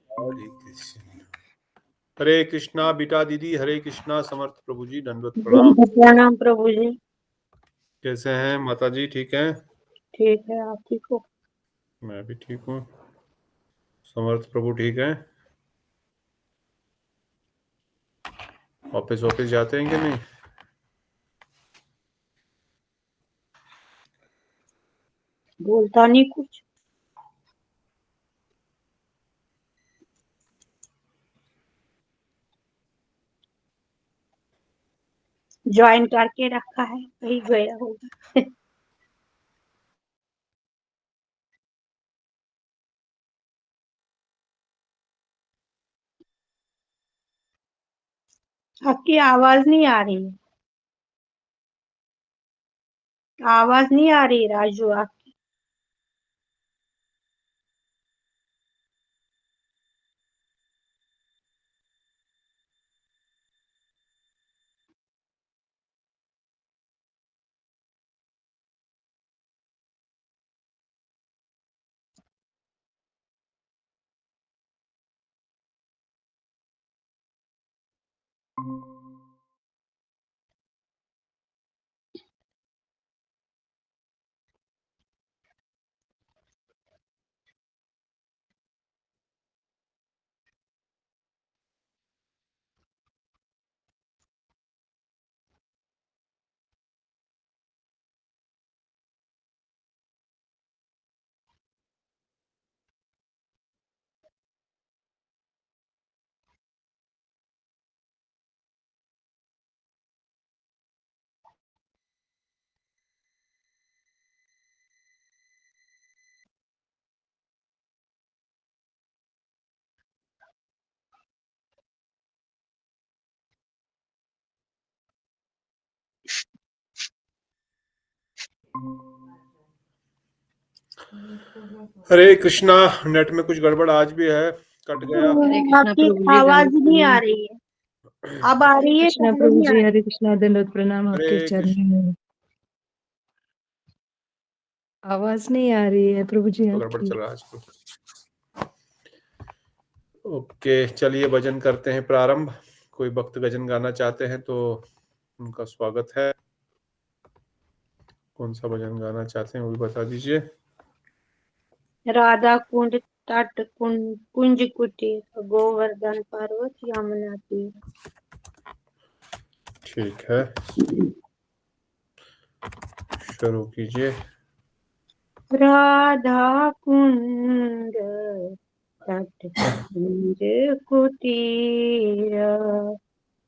हरे कृष्ण। हरे कृष्णा बेटा दीदी, हरे कृष्णा। समर्थ प्रभु जी, दंडवत प्रणाम। प्रणाम प्रभु जी। कैसे हैं माता जी? ठीक हैं? ठीक है, आप ठीक हो? मैं भी ठीक हूँ। समर्थ प्रभु ठीक हैं? ऑफिस ऑफिस जाते हैं कि नहीं? बोलता नहीं कुछ। ज्वाइन करके रखा है, कहीं गया होगा। आपकी आवाज नहीं आ रही है। आवाज नहीं आ रही राजू आपकी। हरे कृष्णा। नेट में कुछ गड़बड़ आज भी है, कट गया। हरे कृष्णा आपकी प्रभु जी, आवाज दंडवत नहीं आ प्रणाम। रही है। अब आ हरे रही है, कृष्णा पहले प्रभु नहीं आ जी, रही। हरे कृष्णा, दंडवत प्रणाम आपके हरे कृष्ण। चरणों में। आवाज नहीं आ रही है प्रभु जी तो गड़बड़ आपकी। चल रहा है आजकल। ओके, चलिए भजन करते हैं प्रारंभ। कोई भक्त भजन गाना चाहते हैं तो उनका स्वागत है। कौन सा भजन गाना चाहते हैं वो भी बता दीजिए। राधा कुंड तट कुंज कुटीर, गोवर्धन पर्वत यमुना तीर। ठीक है, शुरू कीजिए। राधा कुंड तट कुंज कुटीर,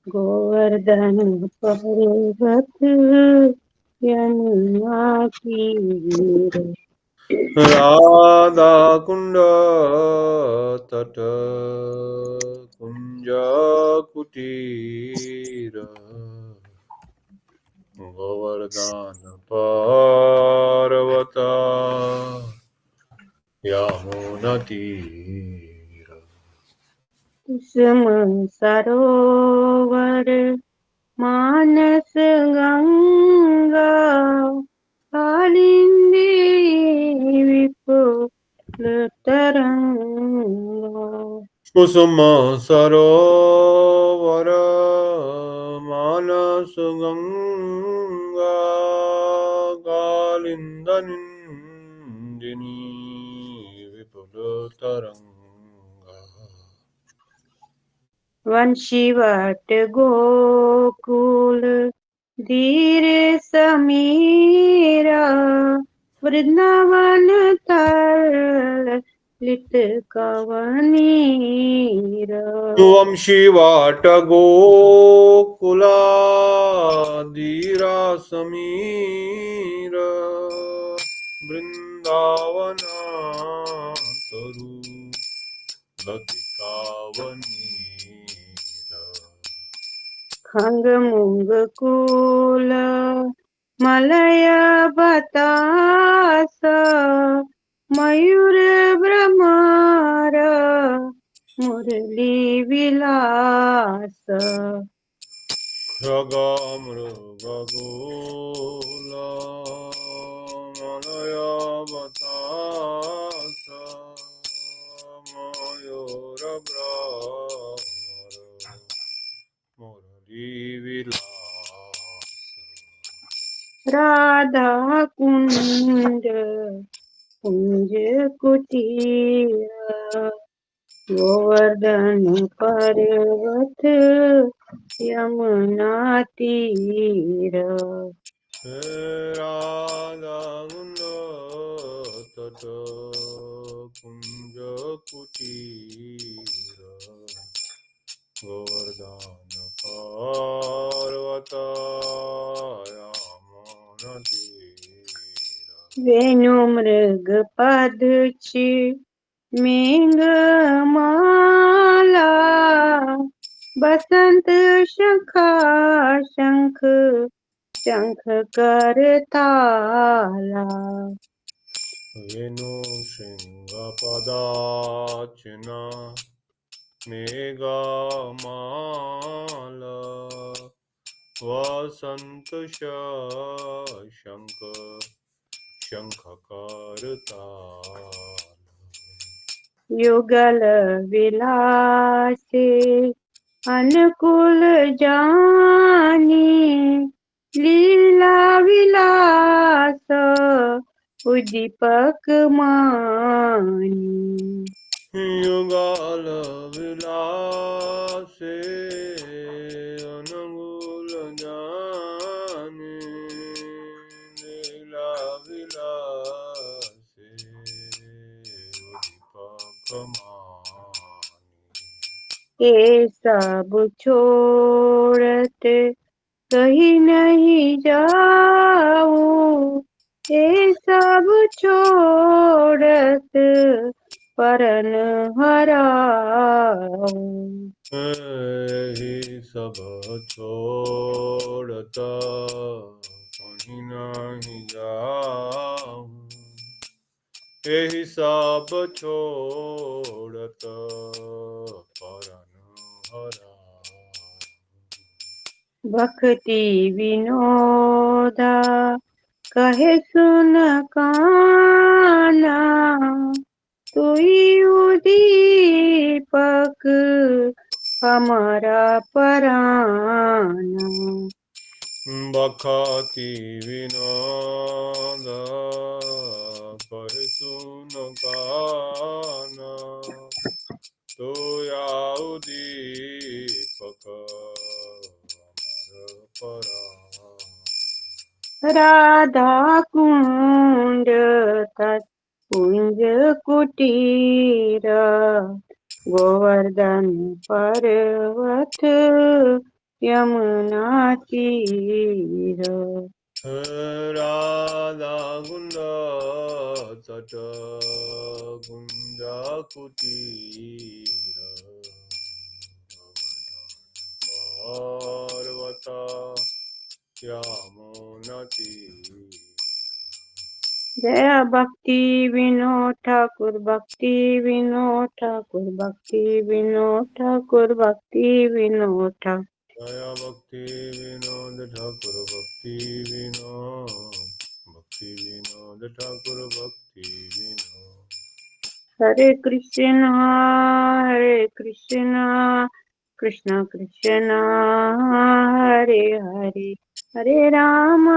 गोवर्धन पर्वत यमुना तीर। राधा कुंड तट कुंज कुटीर गोवर्धन पर्वता यमुनतीर कुसुम सरोवर मानस गंगा कालिंदी विपुल तरंगा कुसुम सरोवर मानस गंगा कालिंद निंदिनी विपुल तरंगा वंशीवट गोकुल धीर समीरा वृंदावन तर लित कवनीर वंशी वाट गोकुला धीरा समीर वृंदावना तरु लतिकावनीर खंग मुंग कुल मलय बतास मयूर भ्रमर मुरली विलास खग मृग गोल मलय बतास मयूर भ्रमर मुरली विलास राधा कुंड कुंज कुटीर गोवर्धन पर्वत यमुना तीर राधा कुंड तट कुंज कुटीर गोवर्धन पर्वत यमुनतीर वेणु मृग पद मेघ माला बसंत शंखा शंख शंख करताला वेणु सिंह पदार्चना मेघमाल वसंत शंख शंख करताल युगल विलासे अनुकूल जानी लीला विलास उद्दीपक मानी युगल विलासे अनुकूल जानी लीला विलासे उद्दीपक मानी ये सब छोड़त कहीं नहीं जाऊं ये सब छोड़त परन हराऊं यही सब छोड़त कहीं नहीं जाऊं यही सब छोड़त परन हराऊं भक्ति विनोदा कहे सुन काना तुई उदीपक हमारा पराना बखती विनोद कहे सुन गाना तो याऊ दीपक अमर परान राधा कुंड तट कुंज कुटीर गोवर्धन पर्वत यमुना तीर राधा कुंड तट कुटीर पर्वता यमुनातीर। जय भक्ति विनोद ठाकुर, भक्ति विनोद ठाकुर, भक्ति विनोद ठाकुर, भक्ति विनोद ठाकुर। जय भक्ति विनोद ठाकुर, भक्ति विनोद ठाकुर, भक्ति विनोद। हरे कृष्णा कृष्ण कृष्ण हरे हरे, हरे राम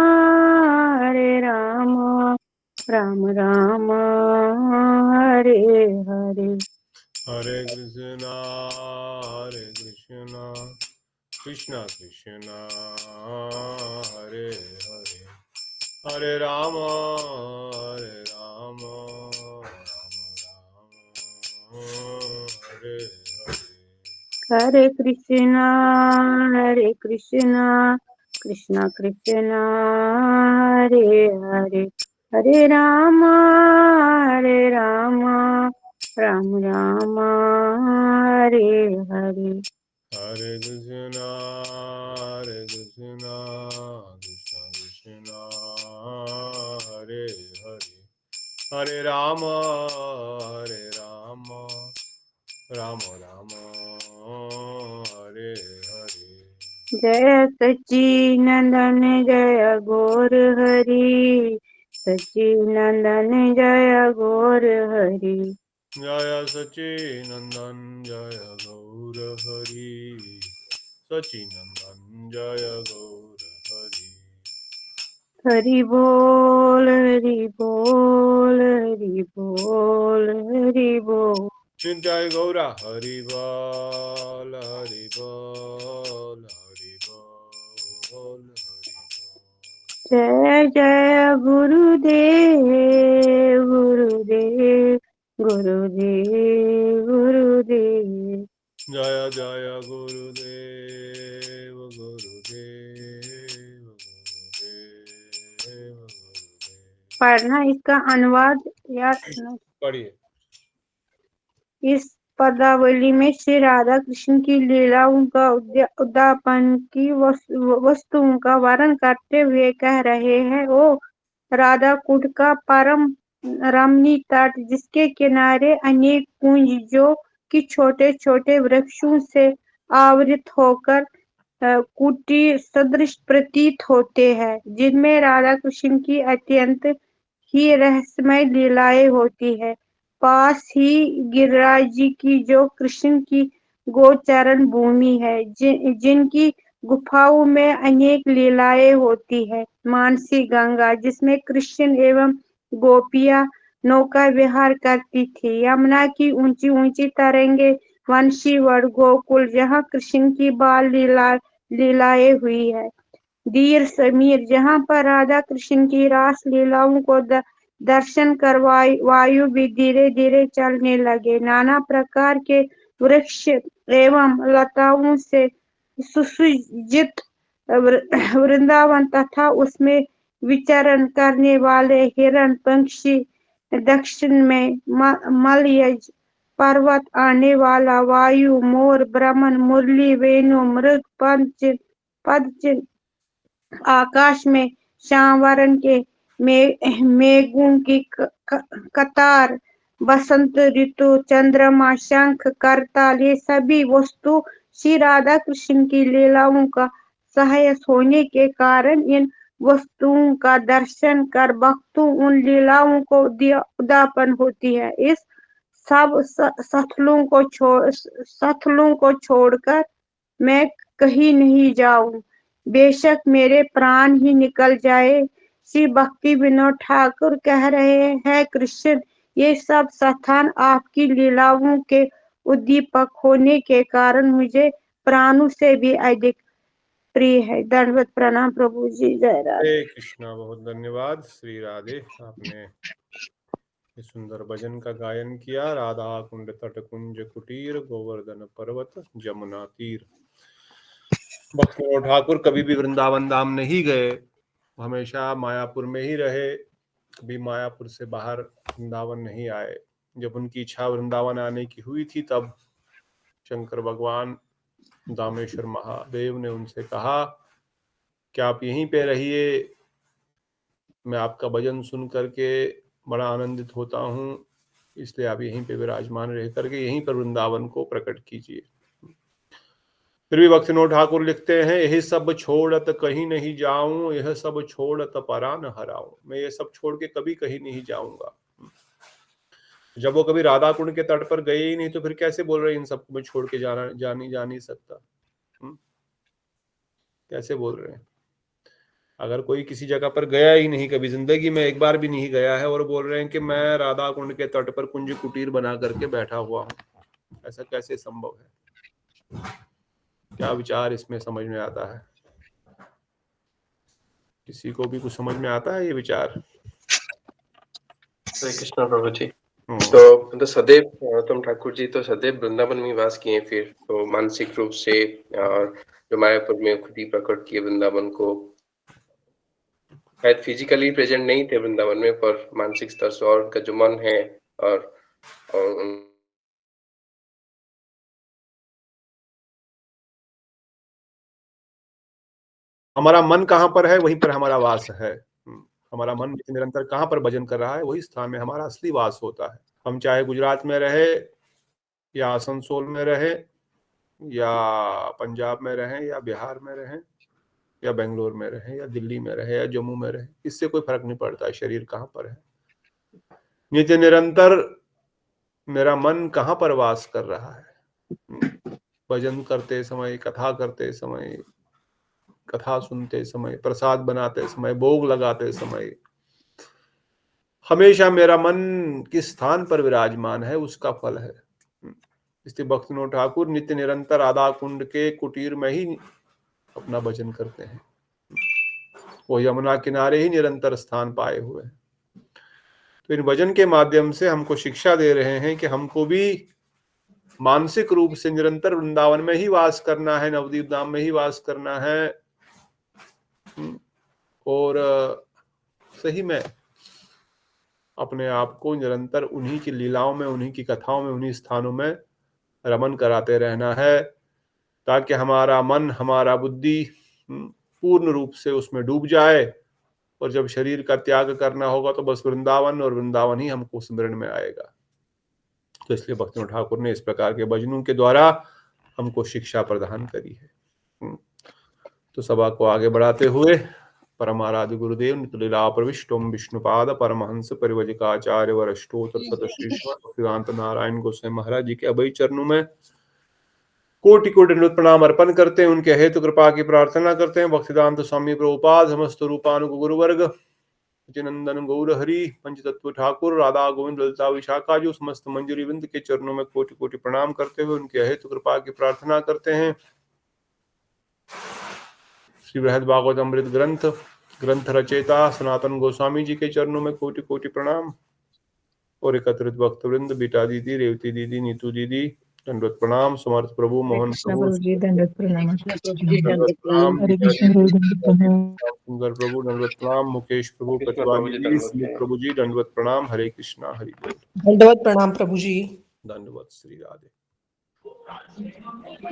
राम राम हरे हरे। हरे कृष्णा कृष्ण कृष्ण हरे हरे, हरे राम राम हरे हरे। हरे कृष्ण कृष्ण कृष्ण हरे हरे, हरे राम राम राम हरे हरे। हरे कृष्णा कृष्ण कृष्ण हरे हरे, हरे राम राम राम हरे हरे। जय सच्चिनंदन जय गौर हरि, सच्चिनंदन जय गौर हरि। जय सच्चिनंदन जय गौर हरि, सच्चिनंदन जय गौर हरि। हरि बोल हरि बोल हरि बोल हरि बोल। जय गौरा हरि बोल हरि बोल हरि बोल हरि बोल। जय जय गुरुदेव गुरुदेव गुरुदेव गुरुदेव। जय जय गुरुदेव गुरुदेव गुरुदेव गुरुदेव। पढ़ना इसका अनुवाद या पढ़िए। इस पदावली में श्री राधा कृष्ण की लीलाओं का उद्यापन की वस्तुओं का वर्णन करते हुए कह रहे हैं। ओ राधा कुंड का परम रमणीय तट, जिसके किनारे अनेक कुंज जो कि छोटे छोटे वृक्षों से आवृत होकर कुटीर सदृश प्रतीत होते हैं, जिनमें राधा कृष्ण की अत्यंत ही रहस्यमय लीलाएं होती है। पास ही गिरिराज जी की, जो कृष्ण की गोचरण भूमि है, जिनकी गुफाओं में अनेक लीलाएं होती है। मानसी गंगा, जिसमें कृष्ण एवं गोपियां नौका विहार करती थी। यमुना की ऊंची ऊंची तरंगे, वंशीवट गोकुल, जहाँ कृष्ण की बाल लीलाएं हुई है। दीर समीर, जहाँ पर राधा कृष्ण की रास लीलाओं को दर्शन कर वायु भी धीरे धीरे चलने लगे। नाना प्रकार के वृक्ष एवं लताओं से सुसज्जित वृंदावन तथा उसमें विचरण करने वाले हिरण पक्षी, दक्षिण में मलयज पर्वत, आने वाला वायु, मोर, ब्रह्मन, मुरली, वेणु, मृग, पदचिन्ह, आकाश में श्यामवर्ण के मेघों की कतार, बसंत ऋतु, चंद्रमा, शंख, करताल, ये सभी वस्तु श्री राधा कृष्ण की लीलाओं का सहायक होने के कारण इन वस्तुओं का दर्शन कर भक्तों उन लीलाओं को उद्यापन होती है। इस सब स्थलों को छोड़कर मैं कहीं नहीं जाऊं, बेशक मेरे प्राण ही निकल जाए। श्री भक्ति विनोद ठाकुर कह रहे हैं, कृष्ण, ये सब स्थान आपकी लीलाओं के उद्दीपक होने के कारण मुझे प्राणों से भी अधिक प्रिय है। दंडवत प्रणाम प्रभु जी। जय राधे। हरे कृष्णा। बहुत धन्यवाद श्री राधे, आपने इस सुंदर भजन का गायन किया। राधा कुंड तट कुंज कुटीर, गोवर्धन पर्वत जमुना तीर। भक्त विनोद ठाकुर कभी भी वृंदावन धाम नहीं गए, हमेशा मायापुर में ही रहे, कभी मायापुर से बाहर वृंदावन नहीं आए। जब उनकी इच्छा वृंदावन आने की हुई थी तब शंकर भगवान दामेश्वर महादेव ने उनसे कहा कि आप यहीं पे रहिए, मैं आपका भजन सुन करके बड़ा आनंदित होता हूँ, इसलिए आप यहीं पे विराजमान रह करके यहीं पर वृंदावन को प्रकट कीजिए। फिर भी भक्तिनोद ठाकुर लिखते हैं, यही सब छोड़त कहीं नहीं जाऊं, यह सब छोड़त परा न हराऊं। मैं ये सब छोड़ के कभी कहीं नहीं जाऊंगा। जब वो कभी राधा कुंड के तट पर गए ही नहीं तो फिर कैसे बोल रहे इन सबको मैं छोड़ के जा नहीं सकता। कैसे बोल रहे हैं? अगर कोई किसी जगह पर गया ही नहीं, कभी जिंदगी में एक बार भी नहीं गया है, और बोल रहे हैं कि मैं राधा कुंड के तट पर कुंज कुटीर बना करके बैठा हुआ हूं, ऐसा कैसे संभव है? क्या विचार इसमें समझ में आता है? किसी को भी कुछ समझ में आता है ये विचार? हरे कृष्णा प्रभु जी। तो सदैव नरोत्तम ठाकुर जी तो सदैव वृंदावन में वास किए, फिर तो मानसिक रूप से जो मायापुर में खुद ही प्रकट किए वृंदावन को, शायद फिजिकली प्रेजेंट नहीं थे वृंदावन में, पर मानसिक स्तर से और उनका जो मन है और हमारा मन कहाँ पर है वहीं पर हमारा वास है। हमारा मन निरंतर कहाँ पर भजन कर रहा है वही स्थान में हमारा असली वास होता है। हम चाहे गुजरात में रहे या आसनसोल में रहे या पंजाब में रहे या बिहार में रहे या बेंगलोर में रहे या दिल्ली में रहे या जम्मू में रहे, इससे कोई फर्क नहीं पड़ता है शरीर कहाँ पर है। नित्य निरंतर मेरा मन कहाँ पर वास कर रहा है। भजन करते समय, कथा करते समय, कथा सुनते समय, प्रसाद बनाते समय, भोग लगाते समय, हमेशा मेरा मन किस स्थान पर विराजमान है उसका फल है। इसलिए भक्तिनोद ठाकुर नित्य निरंतर राधा कुंड के कुटीर में ही अपना भजन करते हैं। वो यमुना किनारे ही निरंतर स्थान पाए हुए हैं। तो इन भजन के माध्यम से हमको शिक्षा दे रहे हैं कि हमको भी मानसिक रूप से निरंतर वृंदावन में ही वास करना है, नवदीप धाम में ही वास करना है, और सही में अपने आप को निरंतर उन्हीं की लीलाओं में, उन्हीं की कथाओं में, उन्हीं स्थानों में रमन कराते रहना है, ताकि हमारा मन, हमारा बुद्धि पूर्ण रूप से उसमें डूब जाए, और जब शरीर का त्याग करना होगा तो बस वृंदावन और वृंदावन ही हमको स्मरण में आएगा। तो इसलिए भक्तिनोद ठाकुर ने इस प्रकार के भजनों के द्वारा हमको शिक्षा प्रदान करी है। तो सभा को आगे बढ़ाते हुए परम आराध्य गुरुदेव नितलीला प्रविष्टोम विष्णुपाद परमहंस परिवजिकाचार्य वरष्टोत्तर सतश्रीश्वर भक्तिवेदांत नारायण गोसाई महाराज जी के अभय चरणों में कोटि कोटि दंडवत प्रणाम अर्पण करते हैं। उनके हेतु कृपा की प्रार्थना करते हैं। भक्तिवेदांत स्वामी प्रभुपाद समस्त रूपानुग गुरुवर्ग नंदन गौर हरि पंचतत्व ठाकुर राधा गोविंद ललिता विशाखा जो समस्त मंजूरी विंद के चरणों में कोटि कोटि प्रणाम करते हुए उनके हेतु कृपा की प्रार्थना करते हैं। श्री बृहद भागवत अमृत ग्रंथ रचयिता सनातन गोस्वामी जी के चरणों में कोटि कोटि प्रणाम, और एकत्रित भक्त वृंद, बीटा दीदी, रेवती दीदी, नीतू दीदी, दंडवत प्रणाम। समर्थ प्रभु, मोहन प्रभु, दंडवत प्रणाम। दंडवत प्रणाम। हरे कृष्ण प्रभु, दंडवत प्रणाम। सुंदर प्रभु, दंडवत प्रणाम। मुकेश प्रभु, प्रतिवादी जी, सुमित प्रभु जी, दंडवत प्रणाम। हरे कृष्णा, हरि बोल। दंडवत प्रणाम प्रभु जी। दंडवत श्री राधे।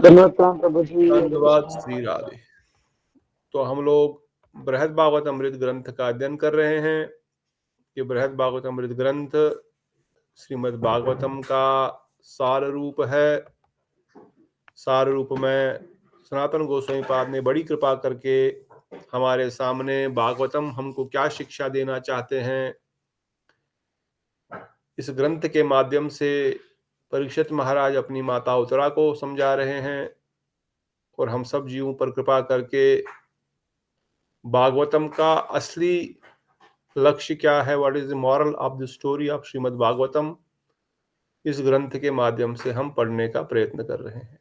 दंडवत प्रणाम प्रभु जी। धन्यवाद श्री राधे। तो हम लोग बृहद भागवत अमृत ग्रंथ का अध्ययन कर रहे हैं। ये बृहद भागवत अमृत ग्रंथ श्रीमद् भागवतम का सार रूप है। सार रूप में सनातन गोस्वामी पाद ने बड़ी कृपा करके हमारे सामने भागवतम हमको क्या शिक्षा देना चाहते हैं, इस ग्रंथ के माध्यम से परीक्षित महाराज अपनी माता उत्तरा को समझा रहे हैं, और हम सब जीवों पर कृपा करके भागवतम का असली लक्ष्य क्या है, what is the moral of the story of Shrimad Bhagavatam, इस ग्रंथ के माध्यम से हम पढ़ने का प्रयत्न कर रहे हैं।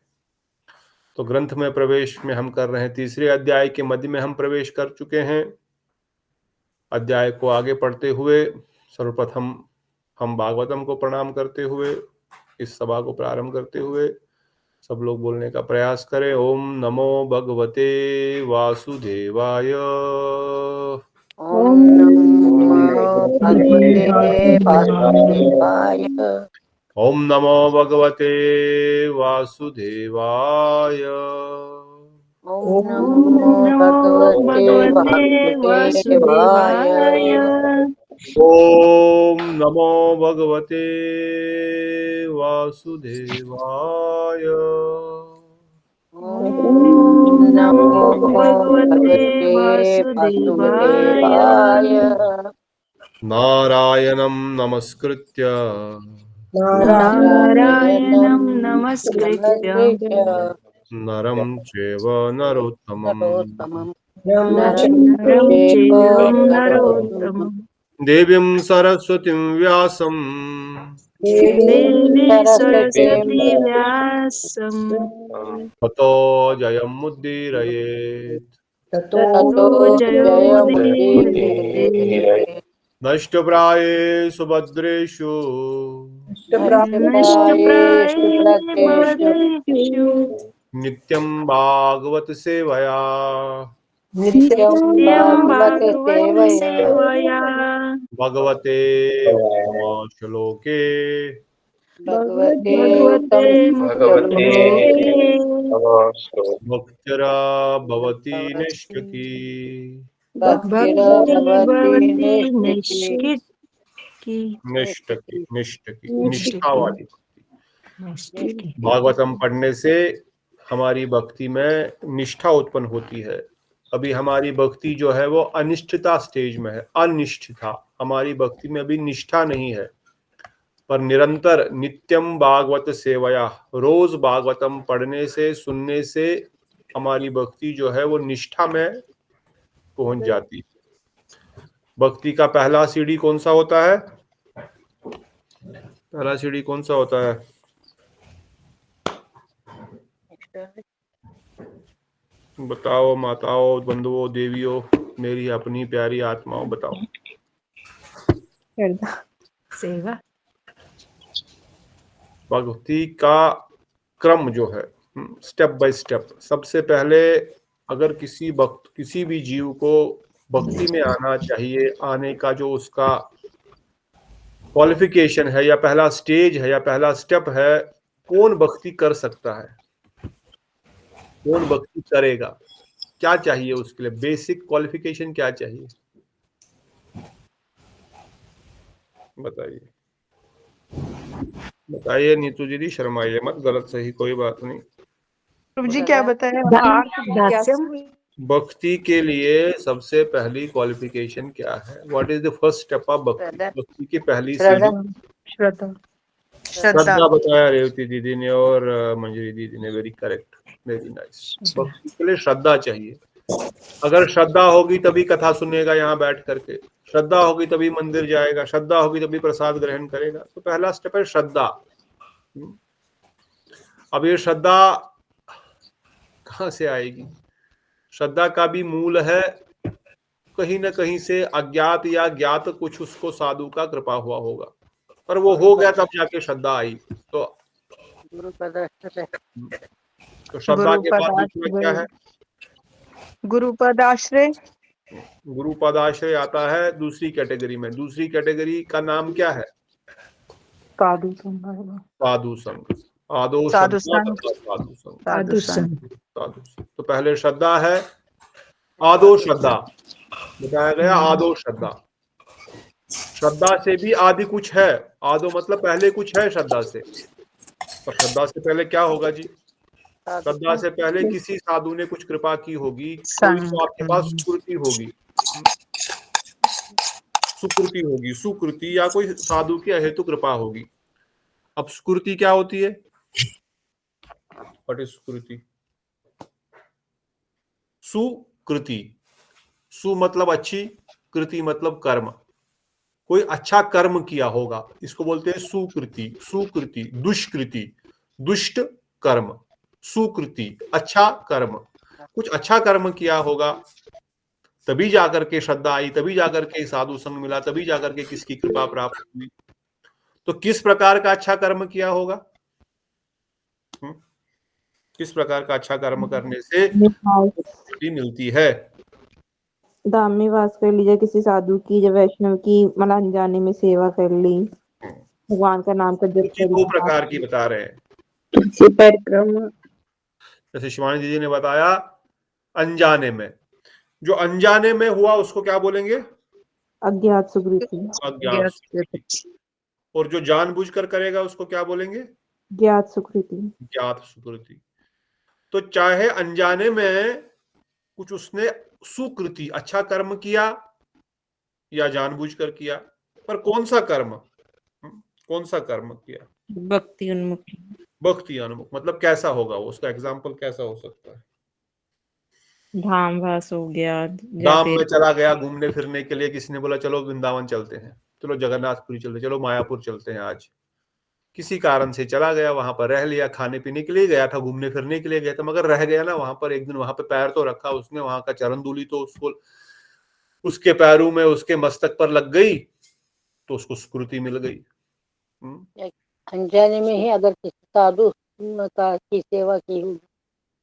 तो ग्रंथ में प्रवेश में हम कर रहे हैं। तीसरे अध्याय के मध्य में हम प्रवेश कर चुके हैं। अध्याय को आगे पढ़ते हुए सर्वप्रथम हम भागवतम को प्रणाम करते हुए इस सभा को प्रारंभ करते हुए सब लोग बोलने का प्रयास करें। ओम नमो भगवते वासुदेवाय। ओम नमो भगवते वासुदेवाय। ओम नमो भगवते वासुदेवाय। ओम नमो भगवते वासुदेवाय। ओम नमो भगवते वासुदेवाय। ओम नमो भगवते वासुदेवाय। नारायणं नमस्कृत्य नारायणं नमस्कृत्य नरं चैव नरोत्तमं नरं चैव नरोत्तमम् देवीं सरस्वतीं व्यासं देवी सरस्वती व्यासं ततो जयमुदीरयेत्। ततो जयोदीरये। नष्टप्रायेषु भद्रेषु नष्टप्राये भद्रेषु नित्यं भागवत सेवया नित्यं भागवत सेवया भगवते श्लोके भगवते भगवते मुक्तलोके नमः। भक्तिरा भवति निष्ठकी। भक्ति भवति निष्ठिकी। निष्ठकी निष्ठा निष्ठिकी। वाली। भागवतम पढ़ने से हमारी भक्ति में निष्ठा उत्पन्न होती है। अभी हमारी भक्ति जो है वो अनिष्ठता स्टेज में है, अनिष्ठता। हमारी भक्ति में अभी निष्ठा नहीं है, पर निरंतर नित्यम भागवत सेवया, रोज भागवतम पढ़ने से सुनने से हमारी भक्ति जो है वो निष्ठा में पहुंच जाती है। भक्ति का पहला सीढ़ी कौन सा होता है? पहला सीढ़ी कौन सा होता है? बताओ माताओं, बंधुओं, देवियों, मेरी अपनी प्यारी आत्माओं, बताओ। सेवा। भक्ति का क्रम जो है, स्टेप बाय स्टेप। सबसे पहले अगर किसी भी जीव को भक्ति में आना चाहिए, आने का जो उसका क्वालिफिकेशन है या पहला स्टेज है या पहला स्टेप है, कौन भक्ति कर सकता है, कौन भक्ति करेगा, क्या चाहिए उसके लिए, बेसिक क्वालिफिकेशन क्या चाहिए, बताइए बताइए। नीतू जी शर्माइए मत, गलत सही कोई बात नहीं। प्रभु जी क्या बताया? दास्यम। भक्ति के लिए सबसे पहली क्वालिफिकेशन क्या है? What is the first step of भक्ति? भक्ति की पहली सीढ़ी श्रद्धा। श्रद्धा बताया रेवती दीदी ने और मंजरी दीदी ने, वेरी करेक्ट, वेरी नाइस। भक्ति के लिए श्रद्धा चाहिए। अगर श्रद्धा होगी तभी कथा सुनेगा यहाँ बैठ करके, श्रद्धा होगी तभी मंदिर जाएगा, श्रद्धा होगी तभी प्रसाद ग्रहण करेगा। तो पहला स्टेप है श्रद्धा। अब ये श्रद्धा कहाँ से आएगी? श्रद्धा का भी मूल है कहीं ना कहीं से अज्ञात या ज्ञात कुछ उसको साधु का कृपा हुआ होगा, पर वो हो गया तब जाके श्रद्धा आई। तो श्रद्धा के बाद दूसरा क्या है? गुरुपदाश्रय। गुरुपदाश्रय आता है दूसरी कैटेगरी में। दूसरी कैटेगरी का नाम क्या है? साधु संग। आदो साधु श्रद्धा संग। साधु संग। साधु संग। साधु संग। तो पहले श्रद्धा है, आदो श्रद्धा बताया गया। आदो श्रद्धा, श्रद्धा से भी आदि कुछ है। आदो मतलब पहले कुछ है श्रद्धा से। पर श्रद्धा से पहले क्या होगा जी? श्रद्धा से पहले किसी साधु ने कुछ कृपा की होगी, कोई तो आपके पास सुकृति होगी, सुकृति या कोई साधु की अहेतु कृपा होगी। अब सुकृति क्या होती है? व्हाट इज सुकृति? सुकृति, सु मतलब अच्छी, कृति मतलब कर्म। कोई अच्छा कर्म किया होगा, इसको बोलते हैं सुकृति। सुकृति, दुष्कृति, दुष्ट कर्म। सुकृति अच्छा कर्म, कुछ अच्छा कर्म किया होगा, तभी जाकर के श्रद्धा आई, तभी जाकर के साधु संग मिला, तभी जाकर के किसकी कृपा प्राप्त हुई। तो किस प्रकार का अच्छा कर्म किया होगा? किस प्रकार का अच्छा कर्म करने से मुक्ति मिलती है? धाम में वास कर लीजिए, किसी साधु की, जब वैष्णव की मतलब अनजाने में सेवा कर ली। भगवान का नाम का जप स्तुति दो प्रकार की बता रहे हैं। परिक्रमा, जैसे शिवानी दीदी ने बताया अनजाने में, जो अनजाने में हुआ उसको क्या बोलेंगे? अज्ञात सुकृति, अज्ञात सुकृति। और जो जानबूझकर करेगा उसको क्या बोलेंगे? ज्ञात सुकृति। ज्ञात सुकृति। तो चाहे अनजाने में कुछ उसने सुकृति अच्छा कर्म किया या जानबूझकर किया, पर कौन सा कर्म, कौन सा कर्म किया? भक्ति उन्मुखी। भक्ति उन्मुख। मतलब कैसा होगा वो, उसका एग्जाम्पल कैसा हो सकता है? धाम वास हो गया, या धाम फिर में चला गया घूमने फिरने के लिए, किसी ने बोला चलो वृंदावन चलते हैं, चलो जगन्नाथपुरी चलते, चलो मायापुर चलते हैं आज। किसी कारण से चला गया, वहां पर रह लिया, खाने पीने के लिए गया था, घूमने फिरने के लिए गया था, मगर रह गया ना वहां पर। एक दिन वहां पे पैर तो रखा उसने, वहां का चरण धूलि तो उसको उसके पैरों में, उसके मस्तक पर लग गई, तो उसको स्मृति मिल गई। अनजाने में ही अगर किसी साधु की सेवा की होगी,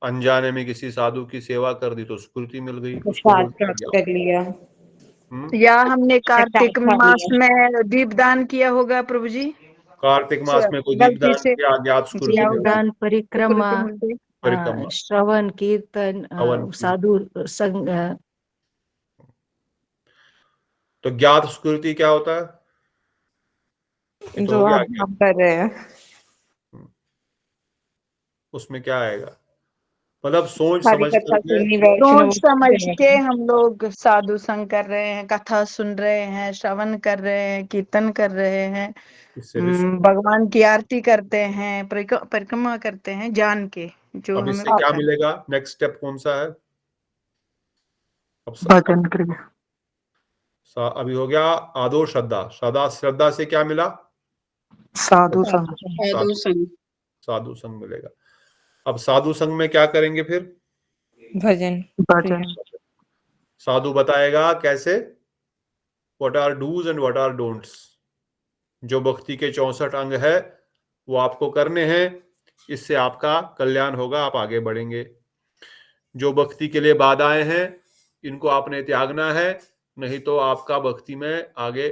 अनजाने में किसी साधु की सेवा कर दी तो स्मृति मिल गई, उसको प्रसाद बोलते हैं प्राप्त ज्ञान। कर लिया। या हमने कार्तिक खा मास लिया। में दीपदान किया होगा प्रभु जी, कार्तिक मास में कोई गलती दीपदान से किया, ज्ञात स्मृति मिल गई। दीपदान, परिक्रमा, परिक्रमा, श्रवण कीर्तन, हवन। साधु संग, तो ज्ञात स्मृति क्या होता है? ये तो जो हो गया आप अज्ञात। हम कर रहे हैं, उसमें क्या आएगा? मतलब सोच सारी समझ कथा करके, सुननी, सोच वैष्णव समझ के हम लोग साधु संग कर रहे हैं, कथा सुन रहे हैं, श्रवण कर रहे हैं, कीर्तन कर रहे हैं, इससे भी भगवान की आरती करते हैं, परिक्रमा करते हैं जान के, जो अब हमें इससे क्या मिलेगा? नेक्स्ट स्टेप कौन सा है? अब भजन क्रिया, अभी हो गया आदो श्रद्धा। श्रद्धा, श्रद्धा से क्या मिला? साधु संग, साधु संग मिलेगा। अब साधु संग में क्या करेंगे फिर? भजन भजन, साधु बताएगा कैसे, what are dos and what are don'ts. जो भक्ति के 64 अंग है वो आपको करने हैं, इससे आपका कल्याण होगा, आप आगे बढ़ेंगे। जो भक्ति के लिए बाधाएं हैं इनको आपने त्यागना है, नहीं तो आपका भक्ति में आगे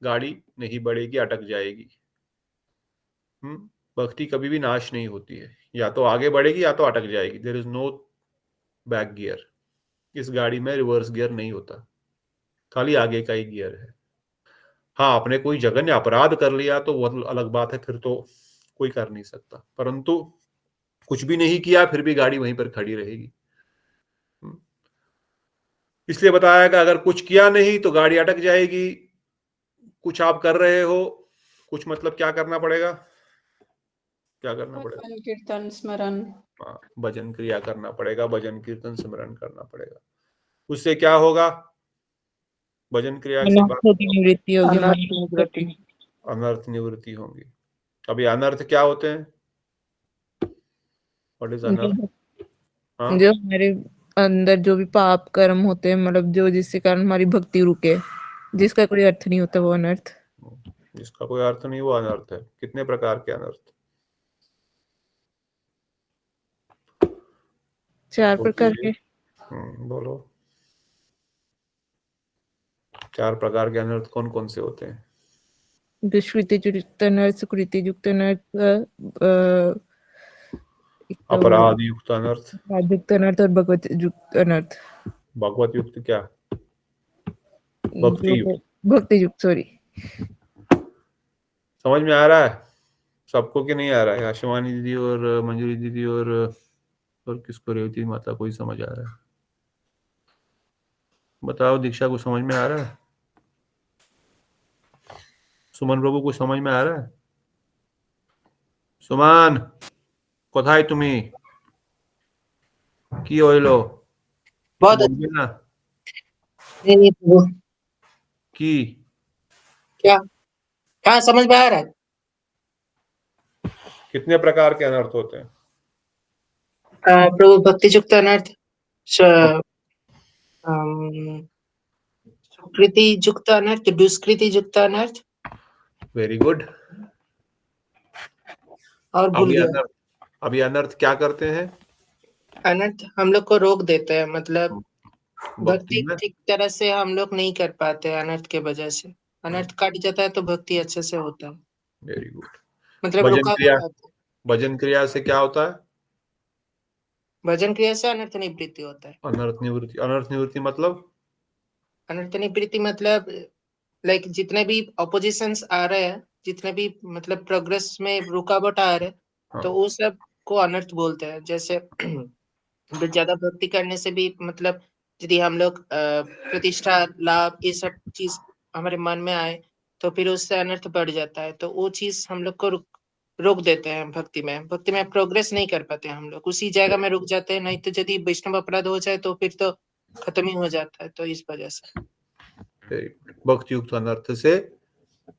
गाड़ी नहीं बढ़ेगी, अटक जाएगी। भक्ति कभी भी नाश नहीं होती है, या तो आगे बढ़ेगी या तो अटक जाएगी। There is no back gear. इस गाड़ी में रिवर्स गियर नहीं होता, खाली आगे का ही गियर है। हाँ, आपने कोई जघन्य अपराध कर लिया तो वो अलग बात है, फिर तो कोई कर नहीं सकता, परंतु कुछ भी नहीं किया फिर भी गाड़ी वहीं पर खड़ी रहेगी। इसलिए बताया कि अगर कुछ किया नहीं तो गाड़ी अटक जाएगी। कुछ आप कर रहे हो, कुछ मतलब क्या करना पड़ेगा? क्या करना पड़ेगा? भजन कीर्तन स्मरण, हाँ, भजन क्रिया करना पड़ेगा, भजन कीर्तन स्मरण करना पड़ेगा। उससे क्या होगा? भजन क्रिया से निवृत्ति होगी, अनर्थ निवृत्ति होंगी। अब ये अनर्थ क्या होते हैं? व्हाट इज अनर्थ? हाँ, जो हमारे अंदर जो भी पाप कर्म होते हैं, मतलब जो जिसके कारण हमारी भक्ति रुके, जिसका कोई अर्थ नहीं होता, वो अनर्थ। जिसका कोई अर्थ नहीं वो अनर्थ है। कितने प्रकार के अनर्थ? 4 प्रकार के। बोलो, 4 प्रकार के अनर्थ कौन कौन से होते हैं? दुष्कृति युक्त अनर्थ, सुकृति युक्त अनर्थ, अपराध युक्त अनर्थ, युक्त अनर्थ और भगवत युक्त अनर्थ। भगवत युक्त क्या? भक्ति युक्त। भक्ति युक्त, सॉरी। समझ में आ रहा है सबको कि नहीं आ रहा है? शिवानी दीदी और मंजूरी दीदी और किसको, रेवती माता को ही समझ आ रहा है? बताओ, दीक्षा को समझ में आ रहा है? सुमन प्रभु को समझ में आ रहा है? सुमन, कोথায় তুমি? কি হইলো? बहुत বলবে না কি? क्या? हाँ, समझ में आ रहा है। कितने प्रकार के अनर्थ होते हैं? प्रभु, भक्ति युक्त अनर्थ, सुकृति युक्त अनर्थ, दुष्कृति युक्त अनर्थ। Very good. और भूल गया। अभी अनर्थ क्या करते हैं? अनर्थ हम लोग को रोक देते हैं, मतलब भक्ति भक्ति में ठीक तरह से हम लोग नहीं कर पाते अनर्थ के वजह से। अनर्थ कट जाता है तो भक्ति अच्छे से होता है। Very good. मतलब भजन रुका क्रिया, हुआ है। भजन क्रिया से क्या होता है? भजन क्रिया से अनर्थ निवृत्ति होता है। अनर्थ निवृत्ति। अनर्थ निवृत्ति मतलब? अनर्थ निवृत्ति मतलब लाइक जितने भी ऑपोजिशंस आ रहे हैं, जितने भी मतलब प्रोग्रेस में रुकावट आ रहे हैं, हाँ। तो वो सब को अनर्थ बोलते हैं। जैसे ज्यादा भक्ति करने से भी मतलब यदि हम लोग प्रतिष्ठा, लाभ, ये सब चीज हमारे मन में आए तो फिर उससे अनर्थ बढ़ जाता है। तो वो चीज हम लोग को रोक देते हैं। भक्ति में प्रोग्रेस नहीं कर पाते हम लोग, उसी जगह में रुक जाते हैं। नहीं तो यदि वैष्णव अपराध हो जाए तो फिर तो खत्म ही हो जाता है। तो इस वजह से भक्ति युक्त अनर्थ से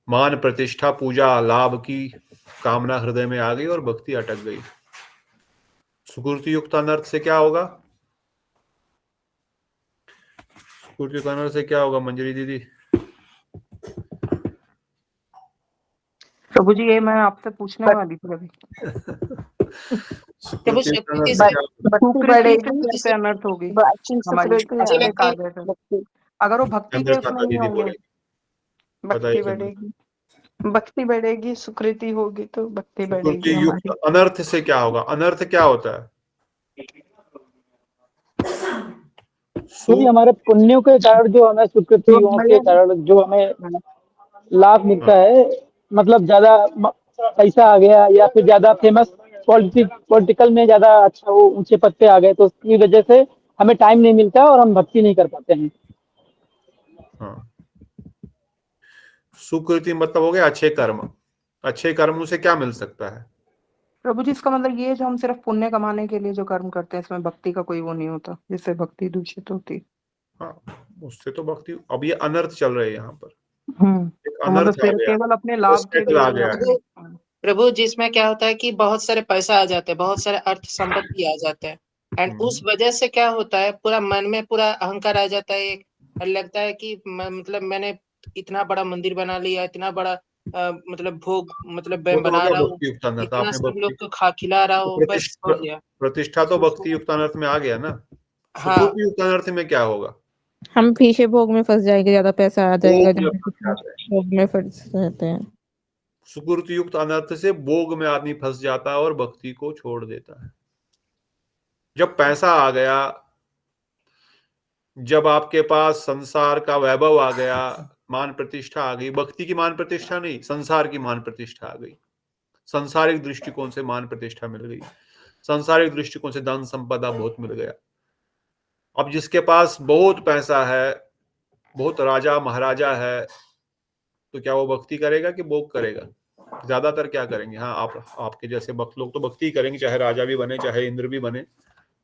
मान, प्रतिष्ठा, पूजा, लाभ की कामना हृदय में आ गई और भक्ति अटक गई। सुकृति युक्त अनर्थ से क्या होगा? सुकृति युक्त अनर्थ से क्या होगा मंजरी दीदी? प्रभु जी, ये मैं आपसे पूछने वाली थी अभी। सुकृति युक्त अनर्थ से जैसे क्या होगा? सुकृति से कैसे अनर्थ होगी? हमारी मुझे अच्छे लगता है कार्य से अगर वो भक्ति के चंद्रशेखर उसमें नहीं दीदी होंगे, बोलेगी। भक्ति बताइए। बढ़ेगी, भक्ति बढ़ेगी, सुकृति होगी तो भक्ति बढ़ेगी सुकृति हमारी। युक्त अनर्थ से क्या होगा? अनर्थ क्या होता है? क्योंकि हमारे पुण्यों के कारण जो हमें सुकृतियों के कारण जो हमें लाभ मिलता है, मतलब ज्यादा पैसा आ गया या फिर ज्यादा फेमस पॉलिटिकल में ज्यादा अच्छा वो ऊंचे पद पे आ गए, तो उसकी वजह से हमें टाइम नहीं मिलता और हम भक्ति नहीं कर पाते हैं। हाँ। सुकृति मतलब हो गया अच्छे कर्म। अच्छे कर्मों से क्या मिल सकता है? प्रभु जी, इसका मतलब ये है जो हम सिर्फ पुण्य कमाने के लिए जो कर्म करते हैं, इसमें भक्ति का कोई वो नहीं होता, जिससे भक्ति दूषित होती। हाँ, उससे तो भक्ति। अब ये अनर्थ चल रहे हैं यहाँ पर। एक तो मतलब अनर्थ आ फिर गया, केवल अपने लाभ के obstacle लिए आ गया है। प्रभु, जिसमें क्या होता है कि बहुत सारे पैसा आ जाते हैं, बहुत सारे अर्थ संपत्ति आ जाते हैं, एंड उस वजह से क्या होता है, पूरा मन में पूरा अहंकार आ जाता है। और लगता है कि मतलब मैंने इतना बड़ा मंदिर बना लिया, इतना बड़ा मतलब भोग, मतलब मैं वो तो हो बना गया रहा हूँ, भक्ति युक्त अनर्थ। इतना आपने सब लोग भक्ति को खिला रहा तो हूँ, बस हो गया। प्रतिष्ठा तो भक्ति युक्त अनर्थ में आ गया ना। हाँ। सुकृति युक्त अनर्थ में क्या होगा? हम पीछे भोग में फंस जाएंगे, ज्यादा पैसा आ जाएगा, भोग में फंस जाते हैं। भोग में फंस जाते हैं। सुकृति युक्त अनर्थ से भोग में आदमी फंस जाता है और भक्ति को छोड़ देता है। जब पैसा आ गया, जब आपके पास संसार का वैभव आ गया, मान प्रतिष्ठा आ गई, भक्ति की मान प्रतिष्ठा नहीं, संसार की मान प्रतिष्ठा आ गई। संसारिक दृष्टिकोण से मान प्रतिष्ठा मिल गई, संसारिक दृष्टिकोण से धन संपदा बहुत मिल गया। अब जिसके पास बहुत पैसा है, बहुत राजा महाराजा है, तो क्या वो भक्ति करेगा कि भोग करेगा? ज्यादातर क्या करेंगे? हाँ, आपके जैसे भक्त लोग तो भक्ति करेंगे, चाहे राजा भी बने, चाहे इंद्र भी बने।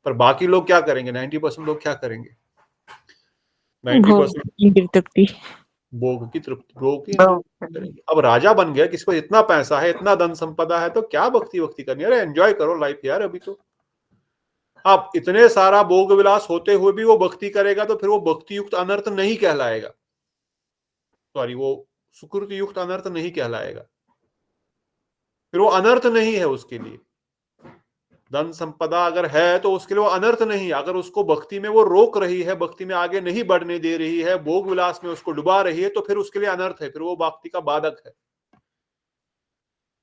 पर बाकी लोग क्या करेंगे? 90% लोग क्या करेंगे? 90% भोग की तृप्ति, भोग की करेंगे। अब राजा बन गया, किसको इतना पैसा है, इतना धन संपदा है, तो क्या भक्ति करनी है? अरे एंजॉय करो लाइफ यार। अभी तो अब इतने सारा भोग विलास होते हुए भी वो भक्ति करेगा तो फिर वो भक्ति युक्त अनर्थ नहीं कहलाएगा। सॉरी, वो सुकृति युक्त अनर्थ नहीं कहलाएगा, फिर वो अनर्थ नहीं है उसके लिए। धन संपदा अगर है तो उसके लिए वो अनर्थ नहीं। अगर उसको भक्ति में वो रोक रही है, भक्ति में आगे नहीं बढ़ने दे रही है, भोग विलास में उसको डुबा रही है, तो फिर उसके लिए अनर्थ है, फिर वो भक्ति का बाधक है।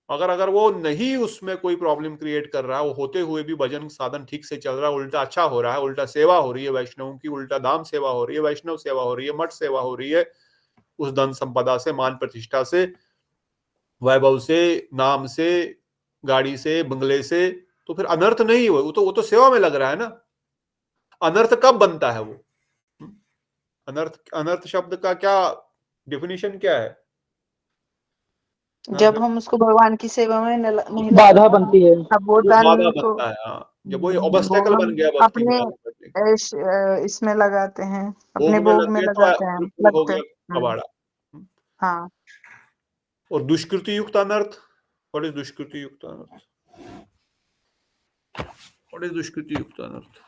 अगर वो नहीं उसमें कोई प्रॉब्लम क्रिएट कर रहा है, वो होते हुए भी भजन साधन ठीक से चल रहा है, उल्टा अच्छा हो रहा है, उल्टा सेवा हो रही है वैष्णवों की, उल्टा धाम सेवा हो रही है, वैष्णव सेवा हो रही है, मठ सेवा हो रही है, उस धन संपदा से, मान प्रतिष्ठा से, वैभव से, नाम से, गाड़ी से, बंगले से, तो फिर अनर्थ नहीं हुआ। वो तो सेवा में लग रहा है ना। अनर्थ कब बनता है वो? अनर्थ शब्द का क्या डेफिनेशन क्या है? जब हम उसको भगवान की सेवा में नहीं बाधा बनती है, वो बाधा को बनता है। हाँ, जब वो ऑब्स्टेकल बन गया भक्ति अपने में, इसमें लगाते हैं, भोग अपने में भोग लग में गया लगाते हैं, तो हो गया कबाड़ा। हाँ। और दुष्कृति युक्त अनर्थ, व्हाट इज दुष्कृति युक्त अनर्थ? व्हाट इज दुष्कृति युक्त अनर्थ?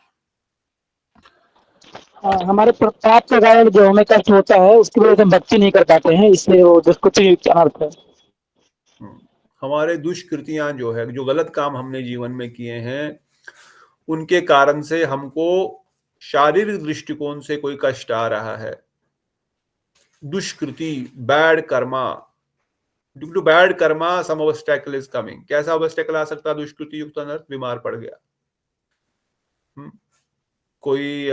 हमारे पाप का कारण जो हमें कष्ट होता है, उसकी वजह से हम भक्ति नहीं कर पाते हैं, इसलिए वो दुष्कृति युक्त अनर्थ है। हमारे दुष्कृतियां जो है, जो गलत काम हमने जीवन में किए हैं, उनके कारण से हमको शारीरिक दृष्टिकोण से कोई कष्ट आ रहा है, दुष्कृति, bad karma, due to bad karma some obstacle is coming. कैसा ऑब्स्टेकल आ सकता है? दुष्कृति युक्त अनर्थ, बीमार पड़ गया, कोई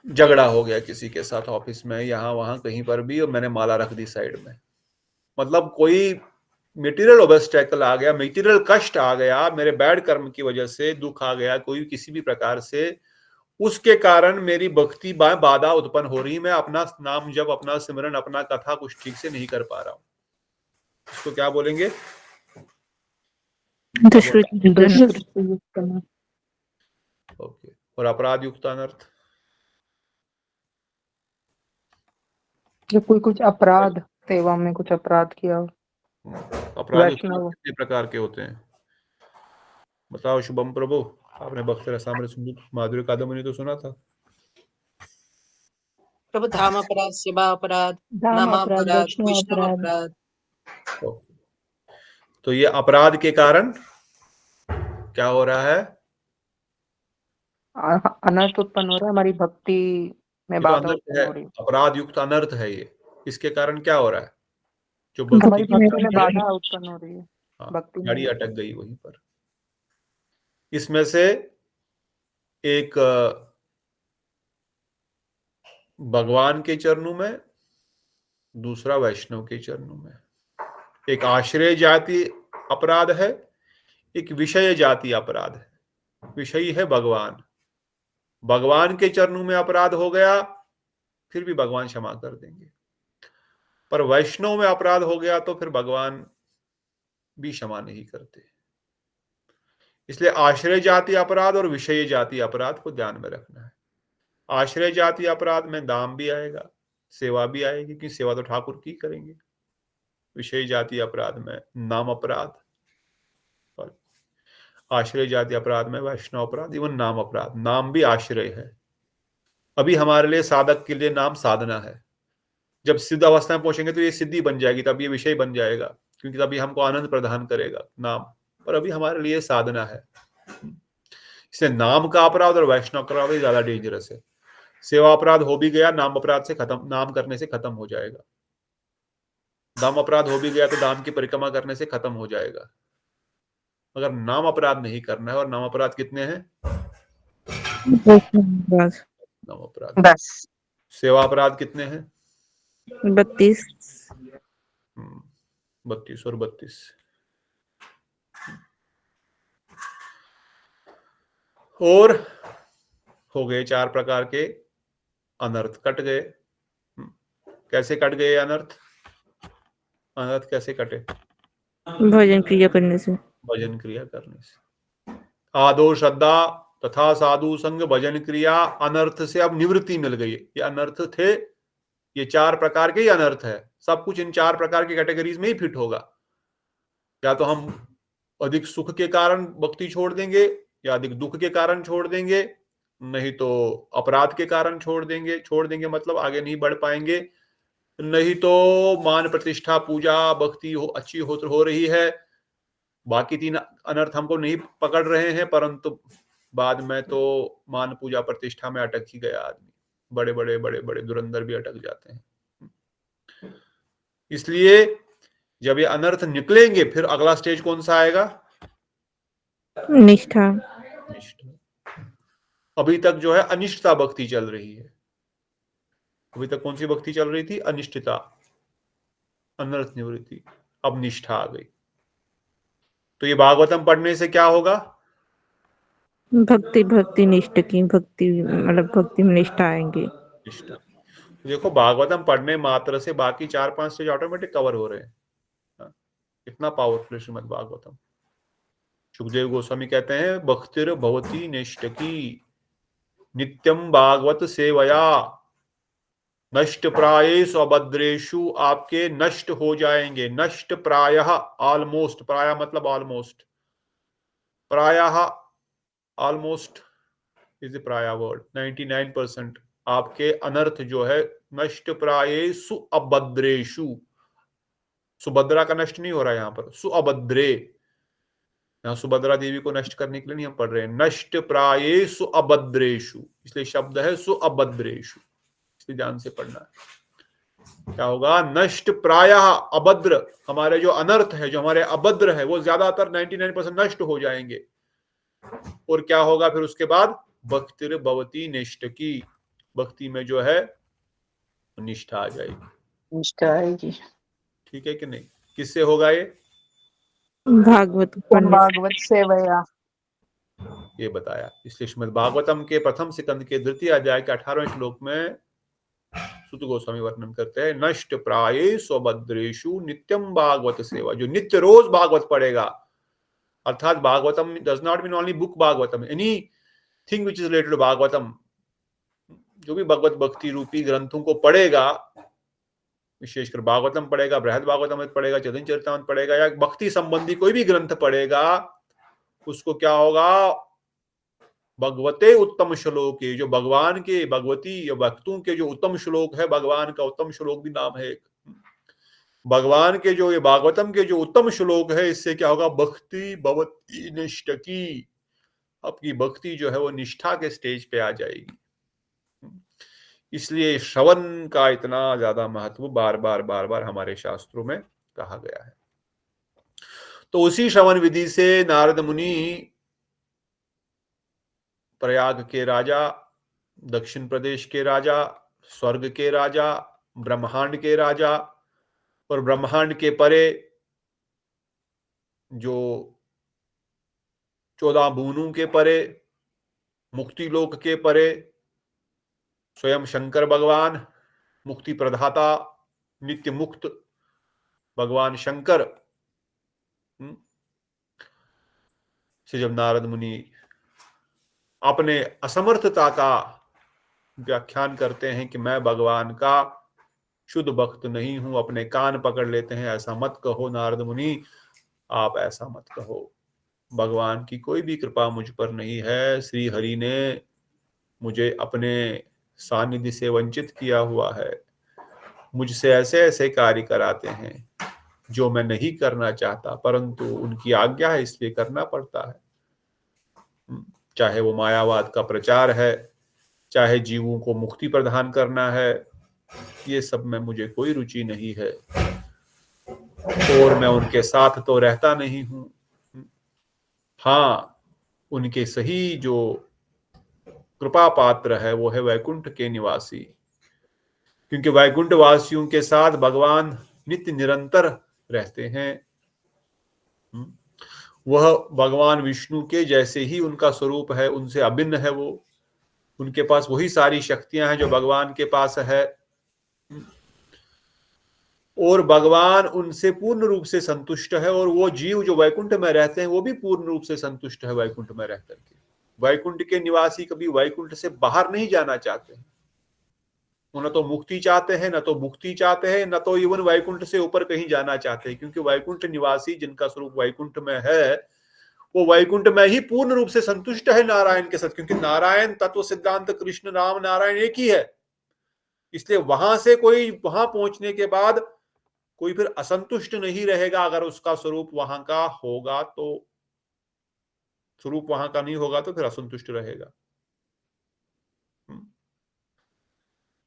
झगड़ा हो गया किसी के साथ ऑफिस में, यहां वहां कहीं पर भी, और मैंने माला रख दी साइड में, मतलब कोई मटेरियल ऑब्स्टेकल आ गया, मटेरियल कष्ट आ गया, मेरे बैड कर्म की वजह से दुख आ गया कोई किसी भी प्रकार से, उसके कारण मेरी भक्ति बाधा उत्पन्न हो रही, मैं अपना नाम जप, अपना सिमरन, अपना कथा कुछ ठीक से नहीं कर पा रहा हूं। इसको क्या बोलेंगे? ओके। और अपराध युक्त अनर्थ? जो कोई कुछ अपराध, सेवा में कुछ अपराध किया हो। अपराध वैष्णव कितने प्रकार के होते हैं बताओ शुभम प्रभु? आपने भक्त रसामृत सिंधु माधुर्य कादम्बरी तो सुना था। प्रभु धाम अपराध, सेवा अपराध, धाम नाम अपराध, अपराध, वैष्णव वैष्णव अपराध। अपराध। तो ये अपराध के कारण क्या हो रहा है? अनर्थ उत्पन्न हो रहा है, हमारी भक्ति में ये तो बाधा अनर्थ उत्पन्न है, हो रही है। अपराध युक्त अनर्थ है ये। इसके कारण क्या हो रहा है? जो हमारी भक्ति भक्ति में बाधा उत्पन्न हो रही है, भक्ति में गाड़ी अटक गई वहीं पर। इसमें से एक भगवान के चरणों में, दूसरा वैष्णव के चरणों में। एक आश्रय जाति अपराध है, एक विषय जाति अपराध है। विषयी है भगवान, भगवान के चरणों में अपराध हो गया फिर भी भगवान क्षमा कर देंगे, पर वैष्णव में अपराध हो गया तो फिर भगवान भी क्षमा नहीं करते। इसलिए आश्रय जाति अपराध और विषय जाति अपराध को ध्यान में रखना है। आश्रय जाति अपराध में दाम भी आएगा, सेवा भी आएगी, क्योंकि सेवा तो ठाकुर की करेंगे। विषय जाति अपराध में नाम अपराध, और आश्रय जाति अपराध में वैष्णव अपराध, इवन नाम अपराध। नाम भी आश्रय है। अभी हमारे लिए साधक के लिए नाम साधना है। जब सिद्ध अवस्था में पहुंचेंगे तो ये सिद्धि बन जाएगी, तब ये विषय बन जाएगा, क्योंकि तभी हमको आनंद प्रदान करेगा नाम। पर अभी हमारे लिए साधना है। इसलिए नाम का अपराध और वैष्णव का अपराध ज्यादा डेंजरस है। सेवा अपराध हो भी गया, नाम अपराध से खत्म, नाम करने से खत्म हो जाएगा। दाम अपराध हो भी गया तो दाम की परिक्रमा करने से खत्म हो जाएगा। अगर नाम अपराध नहीं करना है, और नाम अपराध कितने हैं? नाम अपराध 10। सेवा अपराध कितने हैं? 32। 32 और 32। और हो गए 4 प्रकार के अनर्थ, कट गए। कैसे कट गए अनर्थ? अनर्थ कैसे कटे? भजन क्रिया करने से। भजन क्रिया करने से। आदो श्रद्धा तथा साधु संग भजन क्रिया, अनर्थ से अब निवृत्ति मिल गई। ये अनर्थ थे, ये 4 प्रकार के ही अनर्थ है। सब कुछ इन 4 प्रकार की कैटेगरीज में ही फिट होगा। या तो हम अधिक सुख के कारण भक्ति छोड़ देंगे, या अधिक दुख के कारण छोड़ देंगे, नहीं तो अपराध के कारण छोड़ देंगे मतलब आगे नहीं बढ़ पाएंगे, नहीं तो मान प्रतिष्ठा पूजा भक्ति अच्छी हो रही है, बाकी 3 अनर्थ हमको नहीं पकड़ रहे हैं, परंतु बाद में तो मान पूजा प्रतिष्ठा में अटक ही गया आदमी। बड़े बड़े धुरंधर भी अटक जाते हैं। इसलिए जब ये अनर्थ निकलेंगे फिर अगला स्टेज कौन सा आएगा? निष्ठा। अभी तक जो है अनिष्टता भक्ति चल रही है। अभी तक कौन सी भक्ति चल रही थी? अनिष्टता, अनर्थ निवृत्ति। अब निष्ठा आ गई। तो ये भागवतम पढ़ने से क्या होगा? भक्ति निष्ठ की, भक्ति मतलब भक्ति में निष्ठा आएंगी। निष्ठा। देखो भागवतम पढ़ने मात्र से बाकी 4-5 स्टेज ऑटोमेटिक कवर हो रहे हैं। इतना पावरफुल श्रीमद् भागवतम। सुखदेव गोस्वामी कहते हैं भक्तिर भवती निष्ठ की नित्यम भागवत सेवया नष्ट प्रायेषु अभद्रेषु, आपके नष्ट हो जाएंगे। नष्ट प्रायः, ऑलमोस्ट, प्रायः मतलब ऑलमोस्ट, प्रायः ऑलमोस्ट इज द प्रायः वर्ड। 99% आपके अनर्थ जो है नष्ट प्रायेषु अभद्रेषु, सुभद्रा का नष्ट नहीं हो रहा है यहाँ पर, सुअभद्रे। यहाँ सुभद्रा देवी को नष्ट करने के लिए नहीं हम पढ़ रहे हैं। नष्ट प्रायेषु अभद्रेषु, इसलिए शब्द है सुअभद्रेषु, इसलिए ध्यान से पढ़ना है। क्या होगा? नष्ट प्रायः अभद्र, हमारे जो अनर्थ है, जो हमारे अभद्र है, वो ज्यादातर 99% नष्ट हो जाएंगे। और क्या होगा फिर उसके बाद? भक्तिर भवती निष्ठ की, भक्ति में जो है निष्ठा आ जाएगी। निष्ठा आएगी। ठीक है कि नहीं? किससे होगा ये? भागवत पढ़ने से। भागवत सेवया। ये बताया। इसलिए श्रीमद् भागवतम के प्रथम स्कंद के द्वितीय अध्याय के 18वें श्लोक में सुत गोस्वामी वर्णन करते हैं, नष्ट प्राये स्वभद्रेषु नित्यम भागवत सेवा। जो नित्य रोज भागवत पढ़ेगा, अर्थात Bhagavatam does not mean only book Bhagavatam, anything which is related to Bhagavatam, जो भी भगवत भक्ति रूपी ग्रंथों को पढ़ेगा, विशेषकर भागवतम पढ़ेगा, बृहद भागवतम पढ़ेगा, चैतन्य चरितामृत पढ़ेगा, या भक्ति संबंधी कोई भी ग्रंथ पढ़ेगा, उसको क्या होगा? भगवते उत्तम श्लोके, जो भगवान के, भगवती या भक्तों के जो उत्तम श्लोक है, भगवान का उत्तम श्लोक भी नाम है एक, भगवान के जो ये भागवतम के जो उत्तम श्लोक है, इससे क्या होगा? भक्ति भवती निष्ठ की, आपकी भक्ति जो है वो निष्ठा के स्टेज पे आ जाएगी। इसलिए श्रवण का इतना ज्यादा महत्व बार बार हमारे शास्त्रों में कहा गया है। तो उसी श्रवण विधि से नारद मुनि प्रयाग के राजा, दक्षिण प्रदेश के राजा, स्वर्ग के राजा, ब्रह्मांड के राजा, और ब्रह्मांड के परे जो 14 भुवनों के परे, मुक्ति लोक के परे स्वयं शंकर भगवान, मुक्ति प्रदाता, नित्य मुक्त भगवान शंकर से जब नारद मुनि अपने असमर्थता का व्याख्यान करते हैं कि मैं भगवान का शुद्ध भक्त नहीं हूं, अपने कान पकड़ लेते हैं, ऐसा मत कहो नारद मुनि, आप ऐसा मत कहो, भगवान की कोई भी कृपा मुझ पर नहीं है, श्री हरि ने मुझे अपने सानिध्य से वंचित किया हुआ है, मुझसे ऐसे ऐसे कार्य कराते हैं जो मैं नहीं करना चाहता, परंतु उनकी आज्ञा है इसलिए करना पड़ता है। चाहे वो मायावाद का प्रचार है, चाहे जीवों को मुक्ति प्रदान करना है, ये सब में मुझे कोई रुचि नहीं है, और मैं उनके साथ तो रहता नहीं हूं। हाँ, उनके सही जो कृपा पात्र है वो है वैकुंठ के निवासी, क्योंकि वैकुंठ वासियों के साथ भगवान नित्य निरंतर रहते हैं। वह भगवान विष्णु के जैसे ही उनका स्वरूप है, उनसे अभिन्न है वो, उनके पास वही सारी शक्तियां हैं जो भगवान के पास है, और भगवान उनसे पूर्ण रूप से संतुष्ट है, और वो जीव जो वैकुंठ में रहते हैं वो भी पूर्ण रूप से संतुष्ट है वैकुंठ में रहकर के। वैकुंठ के निवासी कभी वैकुंठ से बाहर नहीं जाना चाहते हैं, वो न तो मुक्ति चाहते हैं, न तो मुक्ति चाहते हैं, न तो इवन वैकुंठ से ऊपर कहीं जाना चाहते हैं, क्योंकि वैकुंठ निवासी जिनका स्वरूप वैकुंठ में है, वो वैकुंठ में ही पूर्ण रूप से संतुष्ट है नारायण के साथ, क्योंकि नारायण तत्व सिद्धांत कृष्ण राम नारायण एक ही है। इसलिए वहां से कोई, वहां पहुंचने के बाद कोई फिर असंतुष्ट नहीं रहेगा। अगर उसका स्वरूप वहां का होगा तो, स्वरूप वहां का नहीं होगा तो फिर असंतुष्ट रहेगा।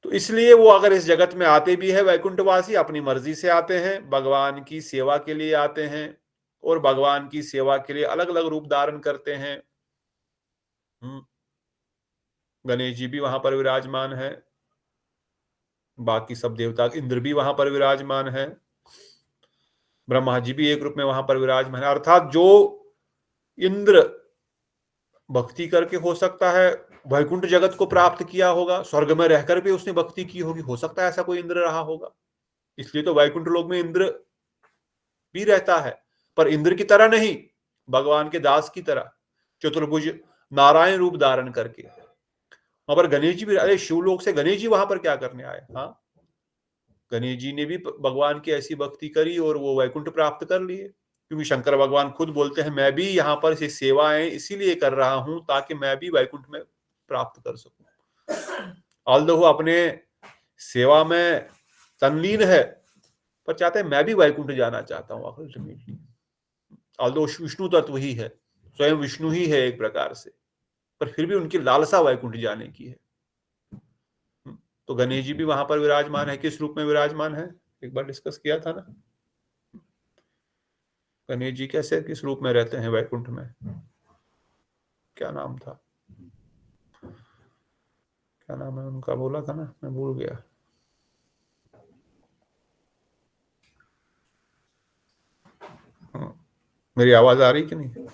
तो इसलिए वो अगर इस जगत में आते भी है वैकुंठवासी, अपनी मर्जी से आते हैं, भगवान की सेवा के लिए आते हैं, और भगवान की सेवा के लिए अलग अलग रूप धारण करते हैं। गणेश जी भी वहां पर विराजमान है, बाकी सब देवता, इंद्र भी वहां पर विराजमान है, ब्रह्मा जी भी एक रूप में वहां पर विराजमान है। अर्थात जो इंद्र भक्ति करके हो सकता है वैकुंठ जगत को प्राप्त किया होगा, स्वर्ग में रहकर भी उसने भक्ति की होगी, हो सकता है ऐसा कोई इंद्र रहा होगा, इसलिए तो वैकुंठ लोक में इंद्र भी रहता है, पर इंद्र की तरह नहीं, भगवान के दास की तरह, चतुर्भुज नारायण रूप धारण करके। वहां पर गणेश जी भी, अरे शिवलोक से गणेश जी वहां पर क्या करने आए? हाँ, गणेश जी ने भी भगवान की ऐसी भक्ति करी और वो वैकुंठ प्राप्त कर लिए, क्योंकि शंकर भगवान खुद बोलते हैं, मैं भी यहाँ पर सेवाएं इसीलिए कर रहा हूं ताकि मैं भी वैकुंठ में प्राप्त कर सकूं। ऑल्दो अपने सेवा में तल्लीन है, पर चाहते हैं मैं भी वैकुंठ जाना चाहता हूं अल्टीमेटली। ऑल्दो विष्णु तत्व ही है, स्वयं विष्णु ही है एक प्रकार से, पर फिर भी उनकी लालसा वैकुंठ जाने की है। तो गणेश जी भी वहां पर विराजमान है। किस रूप में विराजमान है, एक बार डिस्कस किया था ना। गणेश जी कैसे, किस रूप में रहते हैं वैकुंठ में, क्या नाम था, क्या नाम है उनका, बोला था ना, मैं भूल गया। मेरी आवाज आ रही कि नहीं?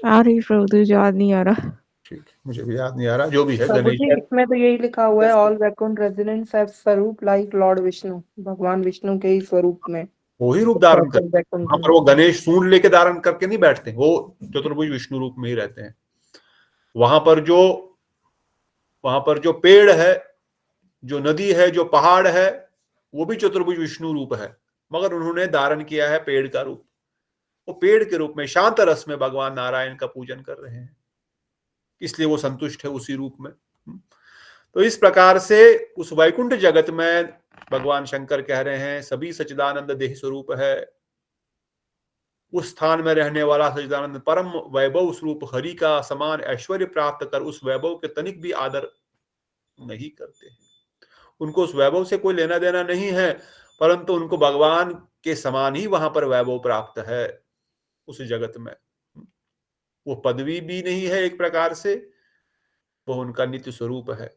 आ रही प्रभु, याद नहीं आ रहा। ठीक, मुझे भी याद नहीं आ रहा, जो भी है प्रभु गणेश जी, इसमें तो यही लिखा हुआ है, ऑल वैकुंठ रेजिडेंट्स हैव स्वरूप लाइक लॉर्ड विष्णु, भगवान विष्णु के ही स्वरूप में वो ही रूप धारण करते हैं। वैकुंठ वहां पर वो गणेश सूंड लेके धारण करके नहीं बैठते, वो चतुर्भुज विष्णु रूप में ही रहते हैं। वहां पर जो पेड़ है, जो नदी है, जो पहाड़ है, वो भी चतुर्भुज विष्णु रूप है, मगर उन्होंने धारण किया है पेड़ का रूप। वो पेड़ के रूप में शांत रस में भगवान नारायण का पूजन कर रहे हैं, इसलिए वो संतुष्ट है उसी रूप में। तो इस प्रकार से उस वैकुंठ जगत में भगवान शंकर कह रहे हैं सभी सच्चिदानंद देह स्वरूप है। उस स्थान में रहने वाला सच्चिदानंद परम वैभव स्वरूप हरि का समान ऐश्वर्य प्राप्त कर उस वैभव के तनिक भी आदर नहीं करते। उनको उस वैभव से कोई लेना देना नहीं है, परंतु उनको भगवान के समान ही वहां पर वैभव प्राप्त है उस जगत में। वो पदवी भी नहीं है एक प्रकार से, वो उनका नित्य स्वरूप है।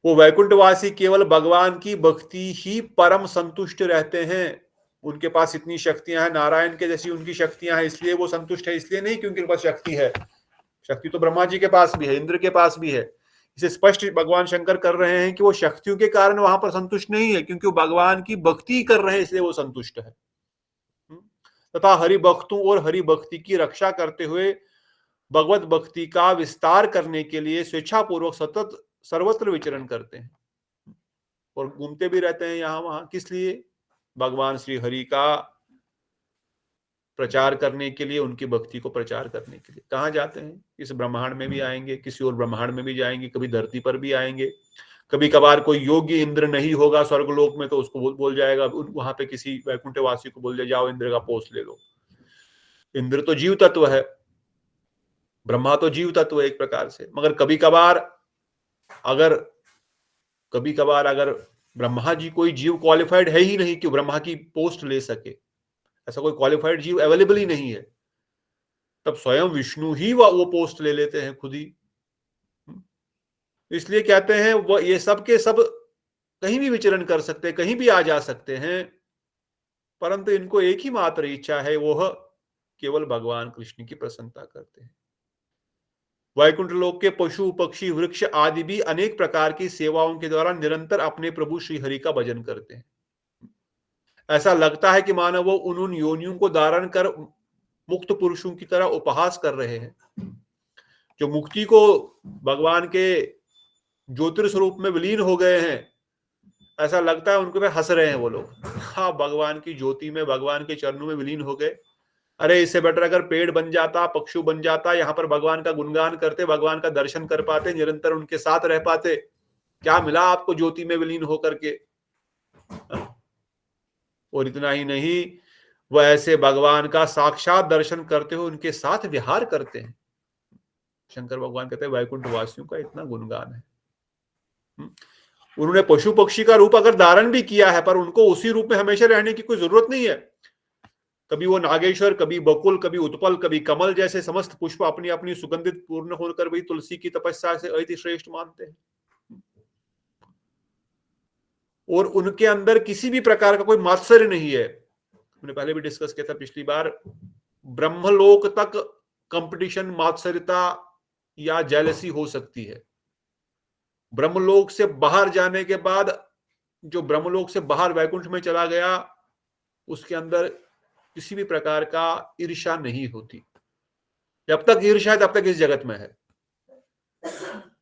वो वैकुंठवासी केवल भगवान की भक्ति ही परम संतुष्ट रहते हैं। उनके पास इतनी शक्तियां हैं, नारायण के जैसी उनकी शक्तियां हैं, इसलिए वो संतुष्ट है, इसलिए नहीं क्योंकि उनके पास शक्ति है। शक्ति तो ब्रह्मा जी के पास भी है, इंद्र के पास भी है। इसे स्पष्ट भगवान शंकर कर रहे हैं कि वो शक्तियों के कारण वहां पर संतुष्ट नहीं है, क्योंकि वो भगवान की भक्ति कर रहे हैं, इसलिए वो संतुष्ट है। तथा हरि भक्तों और हरि भक्ति की रक्षा करते हुए भगवत भक्ति का विस्तार करने के लिए स्वेच्छापूर्वक सतत सर्वत्र विचरण करते हैं और घूमते भी रहते हैं यहां वहां। किस लिए? भगवान श्री हरि का प्रचार करने के लिए, उनकी भक्ति को प्रचार करने के लिए। कहाँ जाते हैं? इस ब्रह्मांड में भी आएंगे, किसी और ब्रह्मांड में भी जाएंगे, कभी धरती पर भी आएंगे। कभी कभार कोई योग्य इंद्र नहीं होगा स्वर्गलोक में, तो उसको बोल जाएगा, वहां पे किसी वैकुंठवासी को बोल दिया जाओ इंद्र का पोस्ट ले लो। इंद्र तो जीव तत्व है, ब्रह्मा तो जीव तत्व है एक प्रकार से। मगर कभी कभार अगर ब्रह्मा जी कोई जीव क्वालिफाइड है ही नहीं कि ब्रह्मा की पोस्ट ले सके, ऐसा कोई क्वालिफाइड जीव अवेलेबल ही नहीं है, तब स्वयं विष्णु ही वो पोस्ट ले लेते हैं खुद ही। इसलिए कहते हैं वो ये सब के सब कहीं भी विचरण कर सकते हैं, कहीं भी आ जा सकते हैं, परंतु इनको एक ही मात्र इच्छा है, वो केवल भगवान कृष्ण की प्रसन्नता करते हैं। वैकुंठ लोक के पशु पक्षी वृक्ष आदि भी अनेक प्रकार की सेवाओं के द्वारा निरंतर अपने प्रभु श्री हरि का भजन करते हैं। ऐसा लगता है कि मानव वो उन योनियों को धारण कर मुक्त पुरुषों की तरह उपहास कर रहे हैं, जो मुक्ति को भगवान के ज्योतिर्स्वरूप में विलीन हो गए हैं। ऐसा लगता है उनके पे हंस रहे हैं वो लोग। हाँ, भगवान की ज्योति में, भगवान के चरणों में विलीन हो गए। अरे इससे बेटर अगर पेड़ बन जाता, पक्षु बन जाता, यहाँ पर भगवान का गुणगान करते, भगवान का दर्शन कर पाते, निरंतर उनके साथ रह पाते। क्या मिला आपको ज्योति में विलीन होकर के? और इतना ही नहीं, वह ऐसे भगवान का साक्षात दर्शन करते हुए उनके साथ विहार करते हैं। शंकर भगवान कहते हैं वैकुंठ वासियों का इतना गुणगान है। उन्होंने पशु पक्षी का रूप अगर धारण भी किया है, पर उनको उसी रूप में हमेशा रहने की कोई जरूरत नहीं है। कभी वो नागेश्वर, कभी बकुल, कभी उत्पल, कभी कमल जैसे समस्त पुष्प अपनी अपनी सुगंधित पूर्ण होकर भी तुलसी की तपस्या से अति श्रेष्ठ मानते हैं। और उनके अंदर किसी भी प्रकार का कोई मात्सर्य नहीं है। हमने पहले भी डिस्कस किया था पिछली बार, ब्रह्मलोक तक कंपटीशन, मात्सर्यता या जेलसी हो सकती है। ब्रह्मलोक से बाहर जाने के बाद, जो ब्रह्मलोक से बाहर वैकुंठ में चला गया, उसके अंदर किसी भी प्रकार का ईर्ष्या नहीं होती। जब तक ईर्ष्या है तब तक इस जगत में है।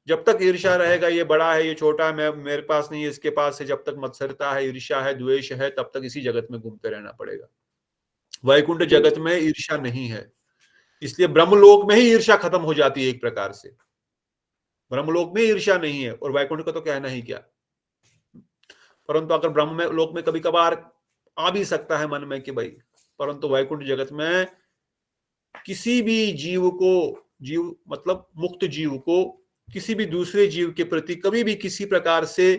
जब तक ईर्ष्या रहेगा, ये बड़ा है, ये छोटा है, मेरे पास नहीं है, इसके पास है, जब तक मत्सरता है, ईर्ष्या है, द्वेष है, तब तक इसी जगत में घूमते रहना पड़ेगा। वैकुंठ जगत में ईर्ष्या नहीं है, इसलिए ब्रह्मलोक में ही ईर्ष्या खत्म हो जाती है एक प्रकार से। ब्रह्मलोक में ईर्ष्या नहीं है, और वैकुंठ का तो कहना ही क्या। परंतु अगर ब्रह्म में लोक में कभी कभार आ भी सकता है मन में कि भाई, परंतु वैकुंठ जगत में किसी भी जीव को, मुक्त जीव को किसी भी दूसरे जीव के प्रति कभी भी किसी प्रकार से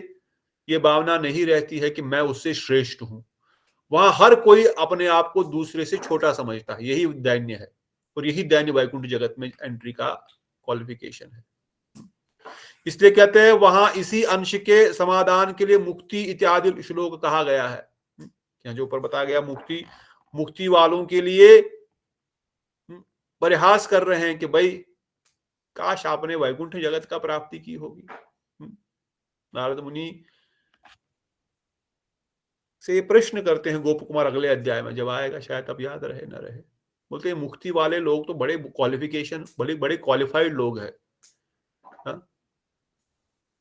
ये भावना नहीं रहती है कि मैं उससे श्रेष्ठ हूं। वहां हर कोई अपने आप को दूसरे से छोटा समझता है, यही दैन्य है, और यही दैन्य वैकुंठ जगत में एंट्री का क्वालिफिकेशन है। इसलिए कहते हैं वहां इसी अंश के समाधान के लिए मुक्ति इत्यादि श्लोक कहा गया है। जो ऊपर बताया गया, मुक्ति वालों के लिए परिहास कर रहे हैं कि भाई काश आपने वैकुंठ जगत का प्राप्ति की होगी। नारद मुनि से प्रश्न करते हैं गोप कुमार अगले अध्याय में, जब आएगा शायद अब याद रहे न रहे। बोलते हैं मुक्ति वाले लोग तो बड़े क्वालिफिकेशन, बड़े क्वालिफाइड लोग हैं।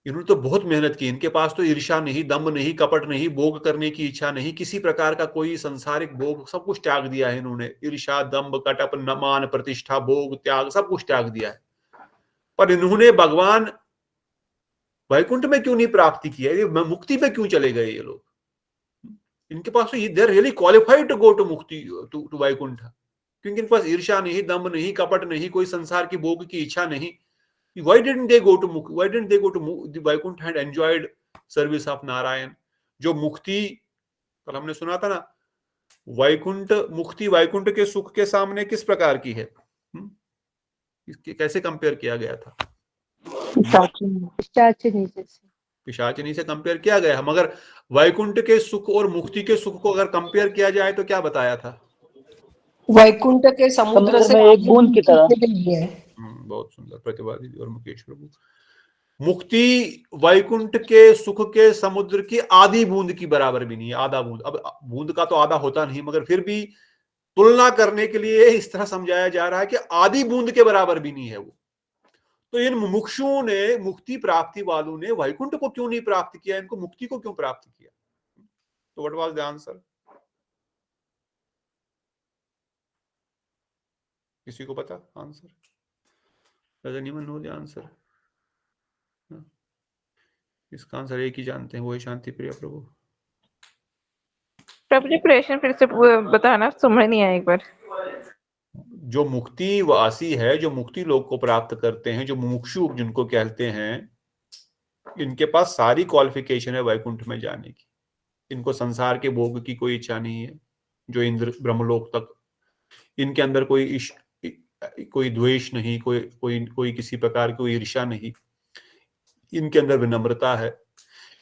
इन्होंने तो बहुत मेहनत की, इनके पास तो ईर्ष्या नहीं, दम्भ नहीं, कपट नहीं, भोग करने की इच्छा नहीं, किसी प्रकार का कोई संसारिक भोग, सब कुछ त्याग दिया है इन्होंने। ईर्ष्या, दम्भ, कटप, मान, प्रतिष्ठा, भोग त्याग, सब कुछ त्याग दिया है। पर इन्होंने भगवान वैकुंठ में क्यों नहीं प्राप्ति किया? ये मुक्ति पे क्यों चले गए ये लोग? इनके पास तो they are really qualified to go to mukti, to Vaikuntha, क्योंकि इनके पास ईर्ष्या नहीं, दम्भ नहीं, कपट नहीं, कोई संसार की भोग की इच्छा नहीं। Why didn't they go to the Vaikuntha and enjoyed service of Narayan? जो मुक्ति, कल हमने सुना था ना, मुक्ति वैकुंठ के सुख के सामने किस प्रकार की है? इसके कैसे कंपेयर किया गया था? पिशाचिनी से कंपेयर किया गया। मगर वैकुंठ के सुख और मुक्ति के सुख को अगर कंपेयर किया जाए तो क्या बताया था? वैकुंठ के समुद्र से एक बूंद की तरह। बहुत सुंदर प्रतिभा दीदी और मुकेश प्रभु। मुक्ति वैकुंठ के सुख के समुद्र की आधी बूंद की बराबर भी नहीं है, आधा बूंद। अब बूंद का तो आधा होता नहीं, मगर फिर भी तुलना करने के लिए इस तरह समझाया जा रहा है कि आधी बूंद के बराबर भी नहीं है वो। तो इन मुमुक्षुओं ने, मुक्ति प्राप्ति वालों ने वैकुंठ को क्यों नहीं प्राप्त किया? इनको मुक्ति को क्यों प्राप्त किया? तो व्हाट वाज द आंसर? किसी को पता answer? doesn't even know the answer. इसका आंसर एक ही जानते हैं, वो है शांति प्रिय प्रभु। प्रभु जी प्रश्न फिर से बताना, समझ नहीं आया एक बार। जो मुक्ति वासी है, जो मुक्ति लोग को प्राप्त करते हैं, जो मुमुक्षु जिनको कहते हैं, इनके पास सारी क्वालिफिकेशन है वैकुंठ में जाने की। इनको संसार के भोग की कोई इच्छा नहीं है, जो इंद्र ब्रह्मलोक तक। इनके अंदर कोई द्वेष नहीं, कोई किसी प्रकार की कोई ईर्ष्या नहीं। इनके अंदर विनम्रता है,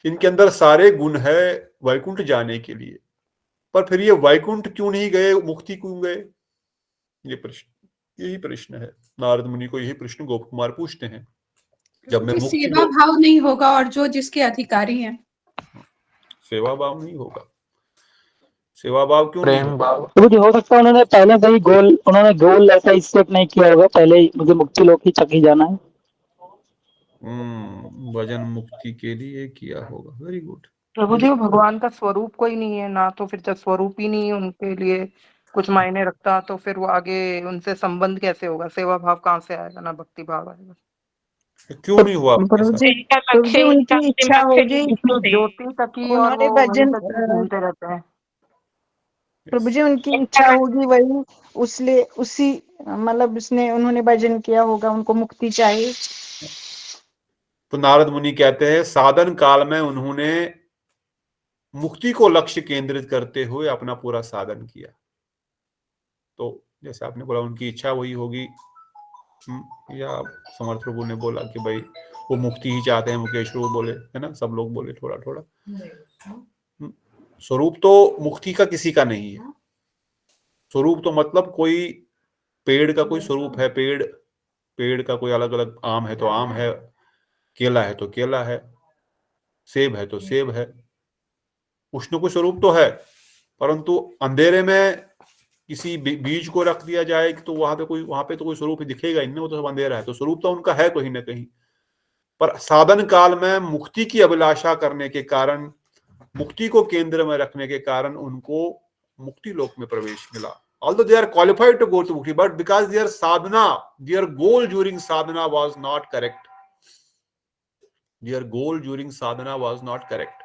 इनके अंदर सारे गुण है वैकुंठ जाने के लिए। पर फिर ये वैकुंठ क्यों नहीं गए, मुक्ति क्यों गए? ये प्रश्न, यही प्रश्न है नारद मुनि को, यही प्रश्न गोप कुमार पूछते हैं। जब मैं मुक्ति, सेवा भाव नहीं होगा और जो जिसके अधिकारी हैं, सेवा भाव नहीं होगा। सेवा भाव क्यों नहीं होगा? तो मुझे हो सकता है उन्होंने पहले से ही गोल ऐसा स्टेप नहीं किया होगा, पहले ही मुझे मुक्ति लोक ही चकी जाना है। भजन मुक्ति के लिए किया होगा। Very good. प्रभु जी, भगवान का स्वरूप कोई नहीं है ना, तो फिर जब स्वरूप ही नहीं उनके लिए कुछ मायने रखता, तो फिर वो आगे उनसे संबंध कैसे होगा? सेवा भाव कहाँ से आएगा, ना भक्ति भाव आएगा? क्यों नहीं हुआ? प्रभु जी उनकी इच्छा होगी, ज्योति तकी और उन्होंने वो भजन, घूमते रहते हैं। प्रभु जी उनकी इच्छा होगी, वही उसी मतलब उन्होंने भजन किया होगा, उनको मुक्ति चाहिए। तो नारद मुनि कहते हैं साधन काल में उन्होंने मुक्ति को लक्ष्य केंद्रित करते हुए अपना पूरा साधन किया। तो जैसे आपने बोला उनकी इच्छा वही होगी, या समर्थ प्रभु ने बोला कि भाई वो मुक्ति ही चाहते हैं, मुकेश प्रभु बोले, है ना, सब लोग बोले थोड़ा थोड़ा। स्वरूप तो मुक्ति का किसी का नहीं है। स्वरूप तो मतलब कोई पेड़ का कोई स्वरूप है, पेड़ का कोई अलग अलग, आम है तो आम है, केला है तो केला है, सेब है तो सेब है। कुछ न कुछ स्वरूप तो है, परंतु अंधेरे में किसी बीज को रख दिया जाए तो वहां पे तो कोई स्वरूप दिखेगा ही नहीं, वो तो सब अंधेरा है। तो स्वरूप तो उनका है कहीं ना कहीं। पर साधन काल में मुक्ति की अभिलाषा करने के कारण, मुक्ति को केंद्र में रखने के कारण उनको मुक्ति लोक में प्रवेश मिला। Although they are qualified to go to mukti, but because their sadhana, their goal during sadhana was not correct. Their goal during sadhana was not correct.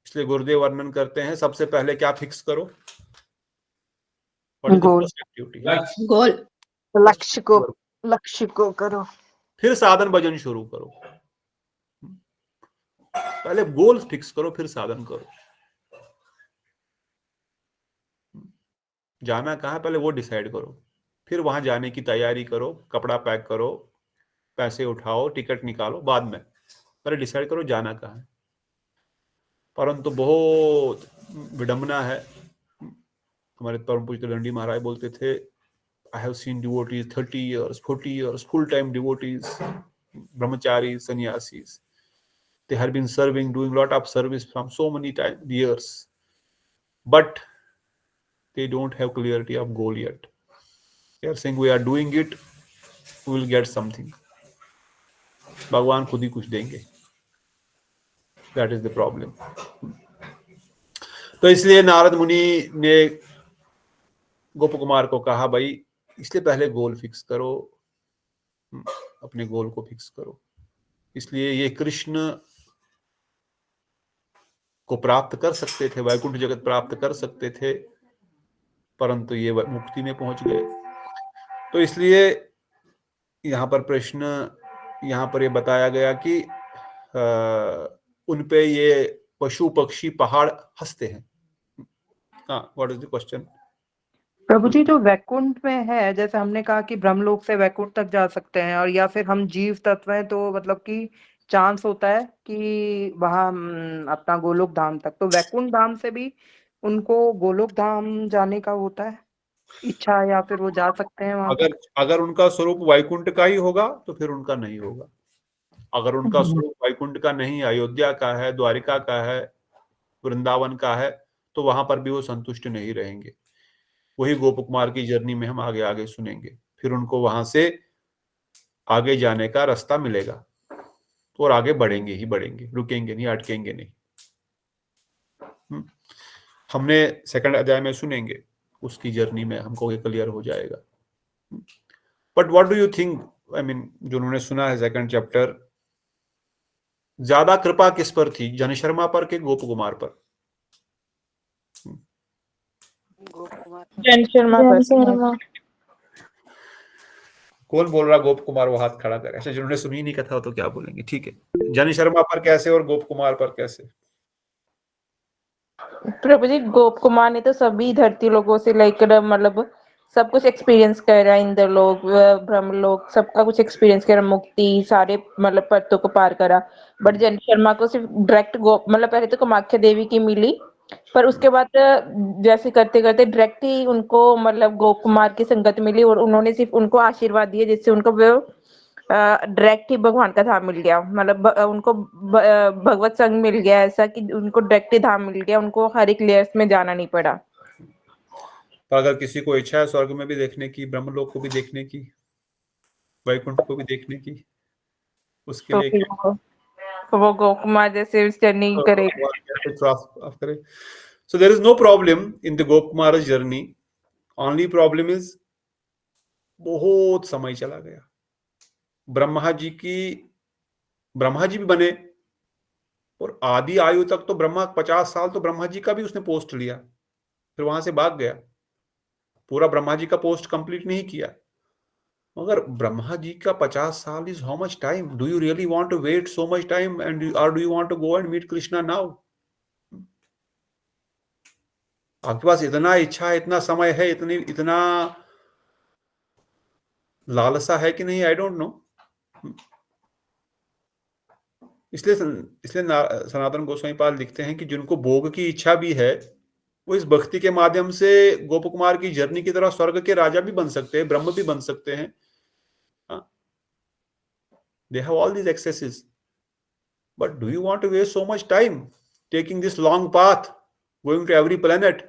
इसलिए गुरुदेव वर्णन करते हैं सबसे पहले क्या फिक्स करो? गोल, लक्ष्य को करो, फिर साधन भजन शुरू करो। पहले गोल फिक्स करो, फिर साधन करो। जाना कहाँ है पहले वो डिसाइड करो, फिर वहां जाने की तैयारी करो, कपड़ा पैक करो, पैसे उठाओ, टिकट निकालो, बाद में पहले डिसाइड करो जाना कहाँ है। परंतु बहुत विडंबना है। हमारे परम पूज्य दंडी महाराज बोलते थे, I have seen devotees 30 years, 40 years, full-time devotees, brahmacharis, sannyasis. They have been serving, doing a lot of service from so many years, but they don't have clarity of goal yet. They are saying we are doing it, we will get something. भगवान खुद ही कुछ देंगे। That is the problem. तो इसलिए नारद मुनि ने गोप कुमार को कहा, भाई इसलिए पहले गोल फिक्स करो, अपने गोल को फिक्स करो। इसलिए ये कृष्ण को प्राप्त कर सकते थे, वैकुंठ जगत प्राप्त कर सकते थे, परंतु ये मुक्ति में पहुंच गए। तो इसलिए यहाँ पर प्रश्न, यहाँ पर ये बताया गया कि उन पे ये पशु पक्षी पहाड़ हंसते हैं। हाँ, व्हाट इज द क्वेश्चन? प्रभु जी, जो वैकुंठ में है, जैसे हमने कहा कि ब्रह्मलोक से वैकुंठ तक जा सकते हैं, और या फिर हम जीव तत्व हैं तो मतलब कि चांस होता है कि वहां अपना गोलोक धाम तक, तो वैकुंठ धाम से भी उनको गोलोक धाम जाने का होता है इच्छा, या फिर वो जा सकते हैं वहां तक? अगर उनका स्वरूप वैकुंठ का ही होगा तो फिर उनका नहीं होगा। अगर उनका स्वरूप वैकुंठ का नहीं, अयोध्या का है, द्वारिका का है, वृंदावन का है, तो वहां पर भी वो संतुष्ट नहीं रहेंगे। वही गोप कुमार की जर्नी में हम आगे आगे सुनेंगे। फिर उनको वहां से आगे जाने का रास्ता मिलेगा और आगे बढ़ेंगे ही बढ़ेंगे, रुकेंगे नहीं, अटकेंगे नहीं। हमने सेकंड अध्याय में सुनेंगे, उसकी जर्नी में हमको ये क्लियर हो जाएगा। But what do you think, I mean जो उन्होंने सुना है सेकंड चैप्टर, ज्यादा कृपा किस पर थी, जन शर्मा पर के गोप कुमार पर? जैन शर्मा पर। कौन बोल रहा गोप कुमार? वो हाथ खड़ा करे। अच्छा, जिन्होंने सुनी नहीं कथा तो क्या बोलेंगे? ठीक है, जन शर्मा पर कैसे और गोप कुमार पर कैसे? प्रभु जी, गोप कुमार ने तो सभी धरती लोगों से लेकर मतलब सब कुछ एक्सपीरियंस करा, इंद्र लोक, ब्रह्म लोक, सबका कुछ एक्सपीरियंस करा, मुक्ति, सारे मतलब परतों को पार करा। बट जन शर्मा को सिर्फ डायरेक्ट गोप मतलब पहले तो कामाख्या देवी की मिली, पर उसके बाद जैसे करते करते डायरेक्ट ही उनको मतलब गोप कुमार की संगत मिली, और उन्होंने सिर्फ उनको आशीर्वाद दिए, जिससे उनको वो डायरेक्ट ही भगवान का धाम मिल गया। मतलब उनको भगवत संग मिल गया, ऐसा कि उनको डायरेक्ट ही धाम मिल गया, उनको हर एक लेयर्स में जाना नहीं पड़ा। तो अगर किसी को इच्छा है स्वर्ग में भी देखने की, ब्रह्मलोक को भी देखने की, वैकुंठ को भी देखने की, उसके तो लिए फिर वो गोप कुमार जैसे जर्नी करे। So there is no problem in the Gop Kumar's journey. Only problem is बहुत समय चला गया। ब्रह्मा जी भी बने, और आदि आयु तक तो ब्रह्मा 50 साल तो ब्रह्मा जी का भी उसने पोस्ट लिया, फिर वहां से भाग गया, पूरा ब्रह्मा जी का पोस्ट कंप्लीट नहीं किया। मगर ब्रह्मा जी का 50 साल is how much time? Do you really want to wait so much time, and और do you want to go and meet Krishna now? आपके पास इतना इच्छा है, इतना समय है, इतना लालसा है कि नहीं? I don't know. इसलिए सनातन गोस्वामी पाल लिखते हैं कि जिनको भोग की इच्छा भी है, वो इस भक्ति के माध्यम से गोप कुमार की जर्नी की तरह स्वर्ग के राजा भी बन सकते हैं, ब्रह्म भी बन सकते हैं। They have all these accesses, but do you want to waste so much time taking this long path, going to every planet,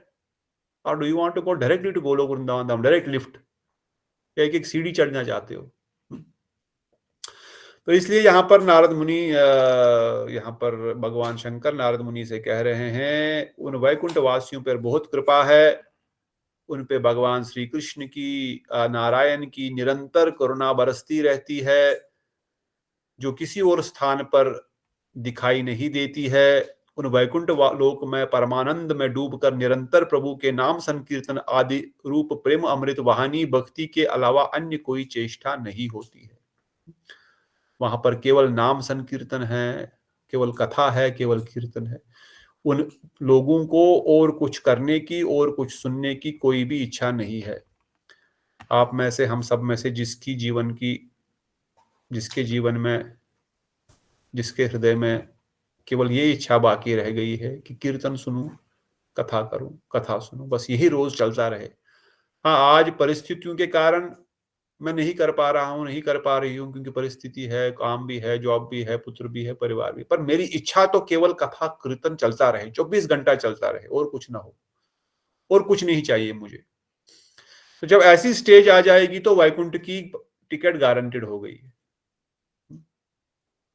or do you want to go directly to Golok Vrindavan Dham, direct lift? एक एक सीढ़ी चढ़ना चाहते हो? तो इसलिए यहाँ पर नारद मुनि, यहाँ पर भगवान शंकर नारद मुनि से कह रहे हैं, उन वैकुंठ वासियों पर बहुत कृपा है, उन पे भगवान श्री कृष्ण की, नारायण की निरंतर करुणा बरसती रहती है, जो किसी और स्थान पर दिखाई नहीं देती है। उन वैकुंठ लोक में परमानंद में डूबकर निरंतर प्रभु के नाम संकीर्तन आदि रूप प्रेम अमृत वाहनी भक्ति के अलावा अन्य कोई चेष्टा नहीं होती है। वहां पर केवल नाम संकीर्तन है, केवल कथा है, केवल कीर्तन है। उन लोगों को और कुछ करने की और कुछ सुनने की कोई भी इच्छा नहीं है। आप में से, हम सब में से जिसके जीवन में, जिसके हृदय में केवल ये इच्छा बाकी रह गई है कि कीर्तन सुनूं, कथा करूं, कथा सुनूं, बस यही रोज चलता रहे। हाँ, आज परिस्थितियों के कारण मैं नहीं कर पा रहा हूं, नहीं कर पा रही हूं, क्योंकि परिस्थिति है, काम भी है, जॉब भी है, पुत्र भी है, परिवार भी, पर मेरी इच्छा तो केवल कथा कीर्तन चलता रहे, 24 घंटा चलता रहे, और कुछ ना हो, और कुछ नहीं चाहिए मुझे। तो जब ऐसी स्टेज आ जाएगी तो वैकुंठ की टिकट गारंटेड हो गई है।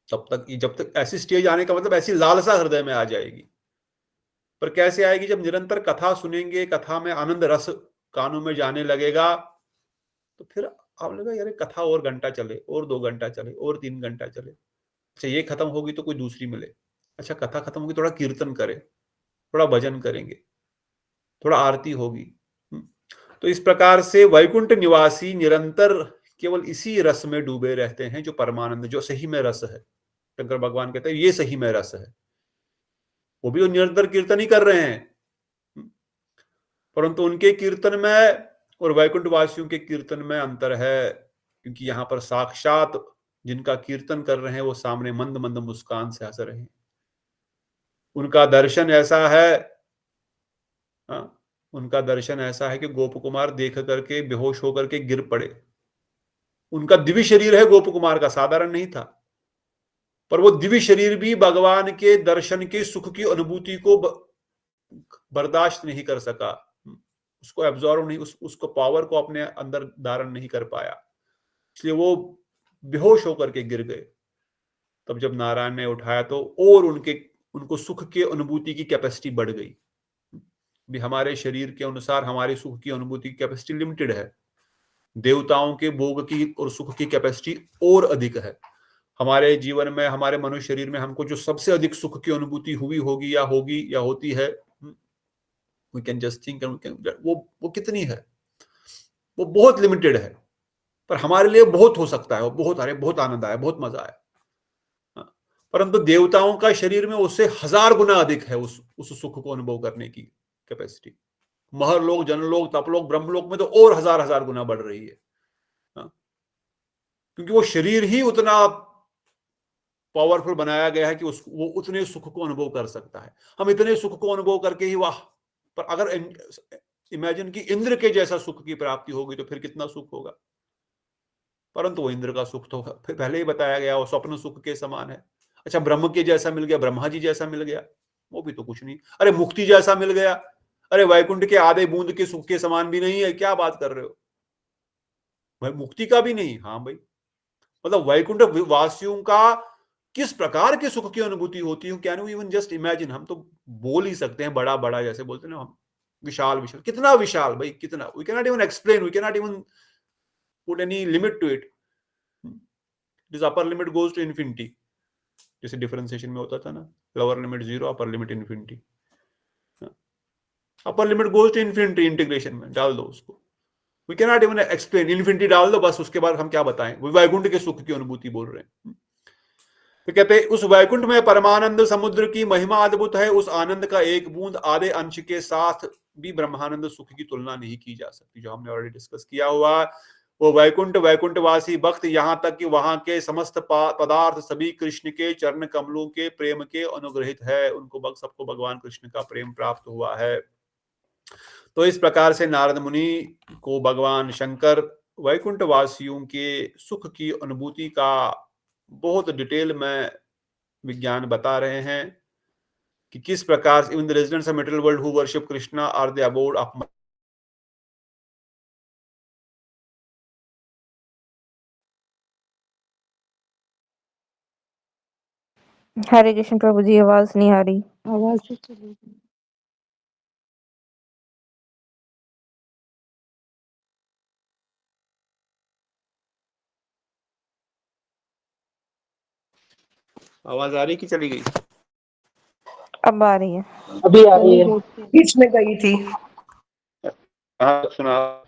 तब तक, जब तक ऐसी स्टेज आने का मतलब ऐसी लालसा हृदय में आ जाएगी। पर कैसे आएगी? जब निरंतर कथा सुनेंगे, कथा में आनंद रस कानों में जाने लगेगा, तो फिर आप लगा यार कथा और घंटा चले, और 2 घंटा चले, और 3 घंटा चले। अच्छा, ये खत्म होगी तो कोई दूसरी मिले। अच्छा, कथा खत्म होगी, थोड़ा कीर्तन करें, थोड़ा भजन करेंगे, थोड़ा आरती होगी। तो इस प्रकार से वैकुंठ निवासी निरंतर केवल इसी रस में डूबे रहते हैं, जो परमानंद, जो सही में रस है। शंकर भगवान कहते हैं ये सही में रस है। वो भी निरंतर कीर्तन ही कर रहे हैं, परंतु उनके कीर्तन में और वैकुंठ वासियों के कीर्तन में अंतर है, क्योंकि यहां पर साक्षात जिनका कीर्तन कर रहे हैं वो सामने मंद मंद मुस्कान से हंस रहे हैं। उनका दर्शन ऐसा है, उनका दर्शन ऐसा है कि गोप कुमार देख करके बेहोश होकर के गिर पड़े। उनका दिव्य शरीर है गोप कुमार का, साधारण नहीं था, पर वो दिव्य शरीर भी भगवान के दर्शन के सुख की अनुभूति को बर्दाश्त नहीं कर सका, उसको एब्जॉर्व नहीं, उसको पावर को अपने अंदर धारण नहीं कर पाया, इसलिए वो बेहोश होकर के गिर गए। तब जब नारायण ने उठाया तो और उनको सुख की अनुभूति की कैपेसिटी बढ़ गई। भी हमारे शरीर के अनुसार हमारी सुख की अनुभूति की कैपेसिटी लिमिटेड है, देवताओं के भोग की और सुख की कैपेसिटी और अधिक है। हमारे जीवन में, हमारे मनुष्य शरीर में हमको जो सबसे अधिक सुख की अनुभूति हुई होगी या होती है, we can just think, वो कितनी है? वो बहुत लिमिटेड है, पर हमारे लिए बहुत हो सकता है, बहुत आनंद आया, बहुत मजा आया। परंतु देवताओं का शरीर में उससे 1000 गुना अधिक है उस सुख को अनुभव करने की कैपेसिटी। महरलोक, जनलोक, तपलोक, ब्रह्मलोक में तो और 1000 गुना बढ़ रही है, क्योंकि वो शरीर ही उतना पावरफुल बनाया गया है कि वो उतने सुख को अनुभव कर सकता है। हम इतने सुख को अनुभव करके ही वाह, पर अगर इमेजिन कि इंद्र के जैसा सुख की प्राप्ति होगी तो फिर कितना सुख होगा। परंतु वो इंद्र का सुख तो पहले ही बताया गया, वो स्वप्न सुख के समान है। अच्छा, ब्रह्म के जैसा मिल गया, ब्रह्मा जी जैसा मिल गया, वो भी तो कुछ नहीं। अरे मुक्ति जैसा मिल गया, अरे वैकुंठ के आधे बूंद के सुख के समान भी नहीं है, क्या बात कर रहे हो भाई, मुक्ति का भी नहीं। हाँ भाई, मतलब वैकुंठ वासियों का किस प्रकार के सुख की अनुभूति होती है, can you even just imagine. हम तो बोल ही सकते हैं बड़ा बड़ा, जैसे बोलते हैं ना हम, विशाल विशाल, कितना विशाल भाई, कितना, we can not even explain, we can not even put any limit to it. This upper limit goes to infinity, जैसे डिफरेंशिएशन में होता था ना, lower limit 0, upper limit infinity. Upper limit goes to infinity, integration में डाल दो उसको, we can not even explain, infinity डाल दो बस, उसके बाद हम क्या बताएं। वो वैकुंठ के सुख की अनुभूति बोल रहे हैं। तो कहते हैं उस वैकुंठ में परमानंद समुद्र की महिमा अद्भुत है, उस आनंद का एक बूंद आधे अंश के साथ भी ब्रह्मानंद सुख की तुलना नहीं की जा सकती, जो हमने ऑलरेडी डिस्कस किया हुआ। वो वैकुंठवासी भक्त, यहाँ तक कि वहां के समस्त पदार्थ सभी कृष्ण के चरण कमलों के प्रेम के अनुग्रहित है, उनको सबको भगवान कृष्ण का प्रेम प्राप्त हुआ है। तो इस प्रकार से नारद मुनि को भगवान शंकर वैकुंठ वासियों के सुख की अनुभूति का बहुत डिटेल में विज्ञान बता रहे हैं कि किस प्रकार even the residents of material world who worship Krishna are the abode of. Hare Krishna Prabhu ji, आवाज नहीं आ रही। आवाज से चली गई। आवाज आ रही कि चली गई? अब आ रही है, अभी आ रही है। बीच में गई थी। हाँ सुना।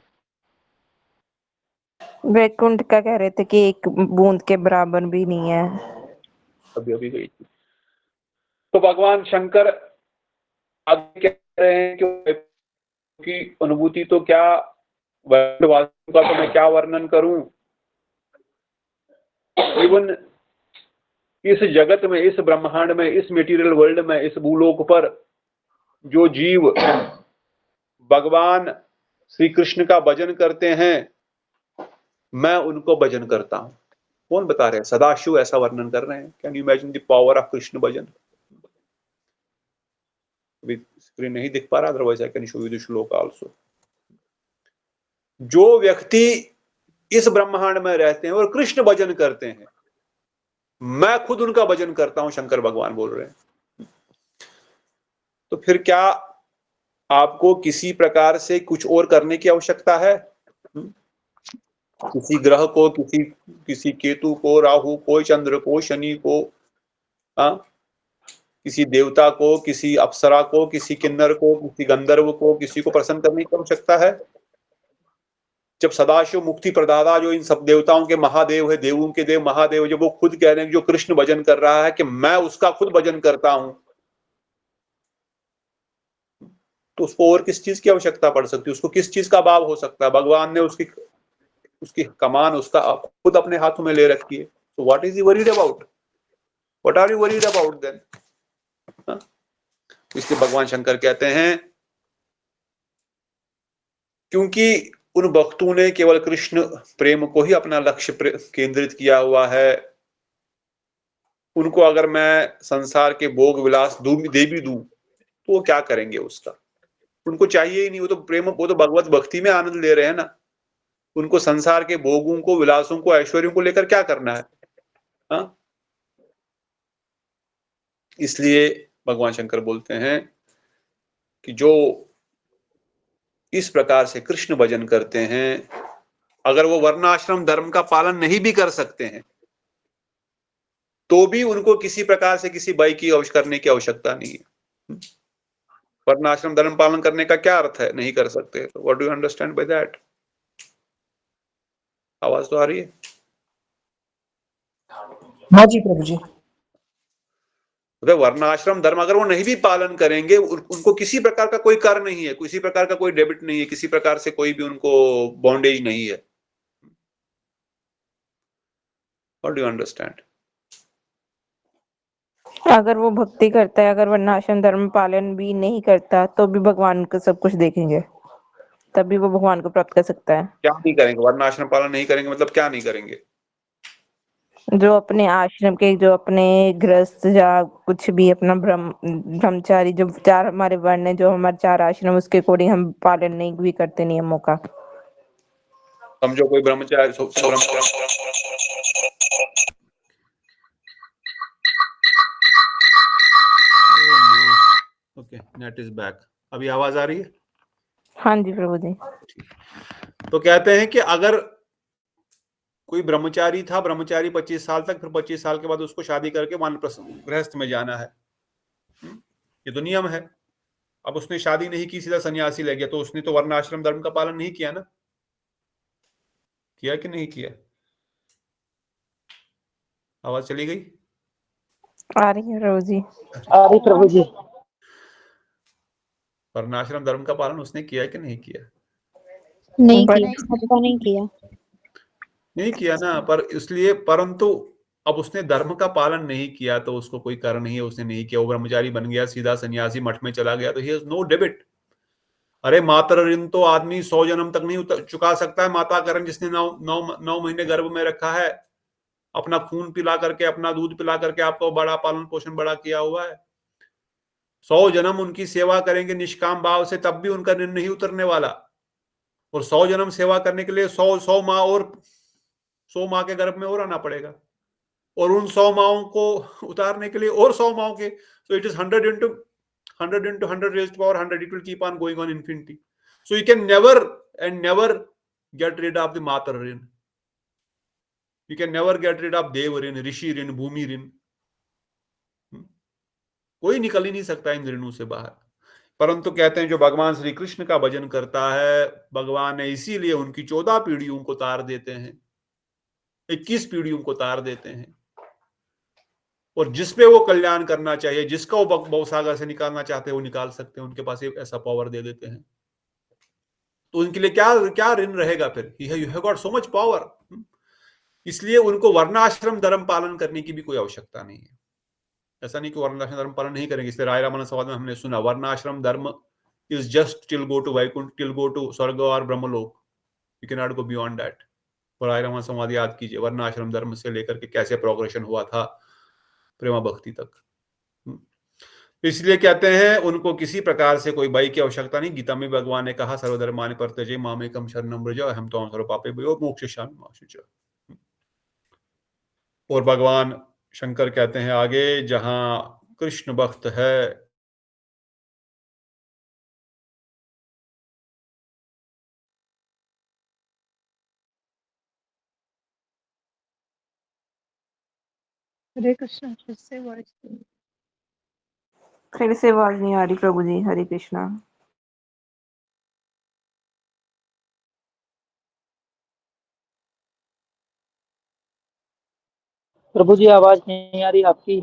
वैकुंठ का कह रहे थे कि एक बूंद के बराबर भी नहीं है। अभी गई थी। तो भगवान शंकर आगे कह रहे हैं कि अनुभूति तो क्या वास्तु का तो मैं क्या वर्णन करूं। इवन इस जगत में, इस ब्रह्मांड में, इस मटेरियल वर्ल्ड में, इस भूलोक पर जो जीव भगवान श्री कृष्ण का भजन करते हैं, मैं उनको भजन करता हूं। कौन बता रहे हैं? सदाशिव ऐसा वर्णन कर रहे हैं। Can you imagine the power of Krishna bhajan? Screen नहीं दिख पा रहा, otherwise I can show you the श्लोक आल्सो। जो व्यक्ति इस ब्रह्मांड में रहते हैं और कृष्ण भजन करते हैं, मैं खुद उनका भजन करता हूं, शंकर भगवान बोल रहे हैं। तो फिर क्या आपको किसी प्रकार से कुछ और करने की आवश्यकता है? किसी ग्रह को, किसी केतु को, राहु को, चंद्र को, शनि को, किसी देवता को, किसी अप्सरा को, किसी किन्नर को, किसी गंधर्व को, किसी को प्रसन्न करने की आवश्यकता है? जब सदाशिव मुक्ति प्रदाता जो इन सब देवताओं के महादेव है, देवों के देव महादेव, जब वो खुद कह रहे हैं, जो कृष्ण भजन कर रहा है कि मैं उसका खुद भजन करता हूं, तो उसको और किस चीज की आवश्यकता पड़ सकती है? उसको किस चीज का भाव हो सकता है? भगवान ने उसकी कमान उसका खुद अपने हाथों में ले रखी है। तो what is you worried about? What are you worried about then? इसलिए भगवान शंकर कहते हैं, क्योंकि उन भक्तों ने केवल कृष्ण प्रेम को ही अपना लक्ष्य केंद्रित किया हुआ है, उनको अगर मैं संसार के भोग विलास दे भी दूं तो वो क्या करेंगे? उसका उनको चाहिए ही नहीं। वो तो प्रेम, वो तो भगवत भक्ति में आनंद ले रहे हैं ना। उनको संसार के भोगों को, विलासों को, ऐश्वर्यों को लेकर क्या करना है? हाँ, इसलिए भगवान शंकर बोलते हैं कि जो इस प्रकार से कृष्ण भजन करते हैं, अगर वो वर्णाश्रम धर्म का पालन नहीं भी कर सकते हैं तो भी उनको किसी प्रकार से किसी भय की करने की आवश्यकता नहीं है। वर्णाश्रम धर्म पालन करने का क्या अर्थ है? नहीं कर सकते। तो what do you understand by that? आवाज तो आ रही है? हाँ जी प्रभु जी। वर्णाश्रम धर्म अगर वो नहीं भी पालन करेंगे, उनको किसी प्रकार का कोई कर नहीं है, किसी प्रकार का कोई डेबिट नहीं है, किसी प्रकार से कोई भी उनको बॉन्डेज नहीं है। What do you understand? अगर वो भक्ति करता है, अगर वर्णाश्रम धर्म पालन भी नहीं करता, तो भी भगवान को सब कुछ देखेंगे, तभी वो भगवान को प्राप्त कर सकता है। क्या नहीं करेंगे? वर्णाश्रम पालन नहीं करेंगे मतलब क्या नहीं करेंगे? जो अपने आश्रम के, जो अपने गृहस्थ या कुछ भी अपना ब्रह्मचारी, जो 4 हमारे वर्ण है, जो हमारे 4 आश्रम, उसके अकॉर्डिंग हम पालन नहीं भी करते नियमों का। समझो कोई ब्रह्मचारी ओके, नेट इज बैक। अभी आवाज आ रही है? हाँ जी प्रभु जी। तो कहते हैं कि अगर कोई ब्रह्मचारी था, ब्रह्मचारी 25 साल तक, फिर 25 साल के बाद उसको शादी करके वानप्रस्थ गृहस्थ में जाना है, ये तो नियम है। अब उसने शादी नहीं की, सीधा सन्यासी ले गया, तो उसने तो वर्णाश्रम धर्म का पालन नहीं किया ना। किया कि नहीं किया? आवाज चली गई? आ रही है प्रभु जी। आ रही प्रभु जी। वर्णाश्रम धर्म का पालन उसने किया कि नहीं किया? नहीं किया, सबका नहीं किया। नहीं किया ना, पर इसलिए, परंतु अब उसने धर्म का पालन नहीं किया तो उसको कोई कर नहीं है, उसने नहीं किया, वो ब्रह्मचारी बन गया, सीधा सन्यासी मठ में चला गया, तो ही हैज नो डेबिट। अरे मातर ऋण तो आदमी 100 जन्म तक नहीं चुका सकता है। माता का ऋण जिसने 9 महीने गर्भ में रखा है, अपना खून पिला करके, अपना दूध पिला करके आपको बड़ा पालन पोषण बड़ा किया हुआ है, 100 जन्म उनकी सेवा करेंगे निष्काम भाव से, तब भी उनका ऋण नहीं उतरने वाला। और 100 जन्म सेवा करने के लिए 100 माह और 100 माह के गर्भ में और आना पड़ेगा, और उन 100 माहों को उतारने के लिए और 100 माहों के, so it is 100 into 100 raised to power 100. It will keep on going on infinity. So you can never get rid of the matar rin. You can never get rid of dev rin, rishi rin, bhumi rin. कोई निकल ही नहीं सकता इन ऋणों से बाहर। परंतु कहते हैं जो भगवान श्री कृष्ण का भजन करता है, भगवान ने इसीलिए उनकी 14 पीढ़ियों को तार देते हैं, 21 पीढ़ियों को तार देते हैं। और जिसपे वो कल्याण करना चाहिए, जिसका वो भवसागर से निकालना चाहते हैं वो निकाल सकते हैं, उनके पास एक ऐसा पावर दे देते हैं। तो उनके लिए क्या क्या ऋण रहेगा फिर? You have got so much power. इसलिए उनको वर्णाश्रम धर्म पालन करने की भी कोई आवश्यकता नहीं है। ऐसा नहीं कि वर्णाश्रम धर्म पालन नहीं करेंगे। इसलिए राय रामानंद संवाद में हमने सुना varnashrama dharma is just till go to Vaikuntha, till go to swarga और Brahmaloka, you can not go beyond that. और राय रामानंद संवाद याद कीजिए, वर्णाश्रम धर्म से लेकर के कैसे प्रोग्रेशन हुआ था प्रेमा भक्ति तक। इसलिए कहते हैं उनको किसी प्रकार से कोई भय की आवश्यकता नहीं। गीता में भगवान ने कहा सर्वधर्मानि परित्यज्य मामेकं शरणं व्रज अहं त्वां सर्वपापेभ्यो मोक्षयिष्यामि मा शुचः। और भगवान शंकर कहते हैं आगे, जहां कृष्ण भक्त है हरे कृष्णा। फिर से वॉइस फिर से आवाज नहीं आ रही प्रभु जी। हरे कृष्णा। प्रभु जी आवाज नहीं आ रही आपकी।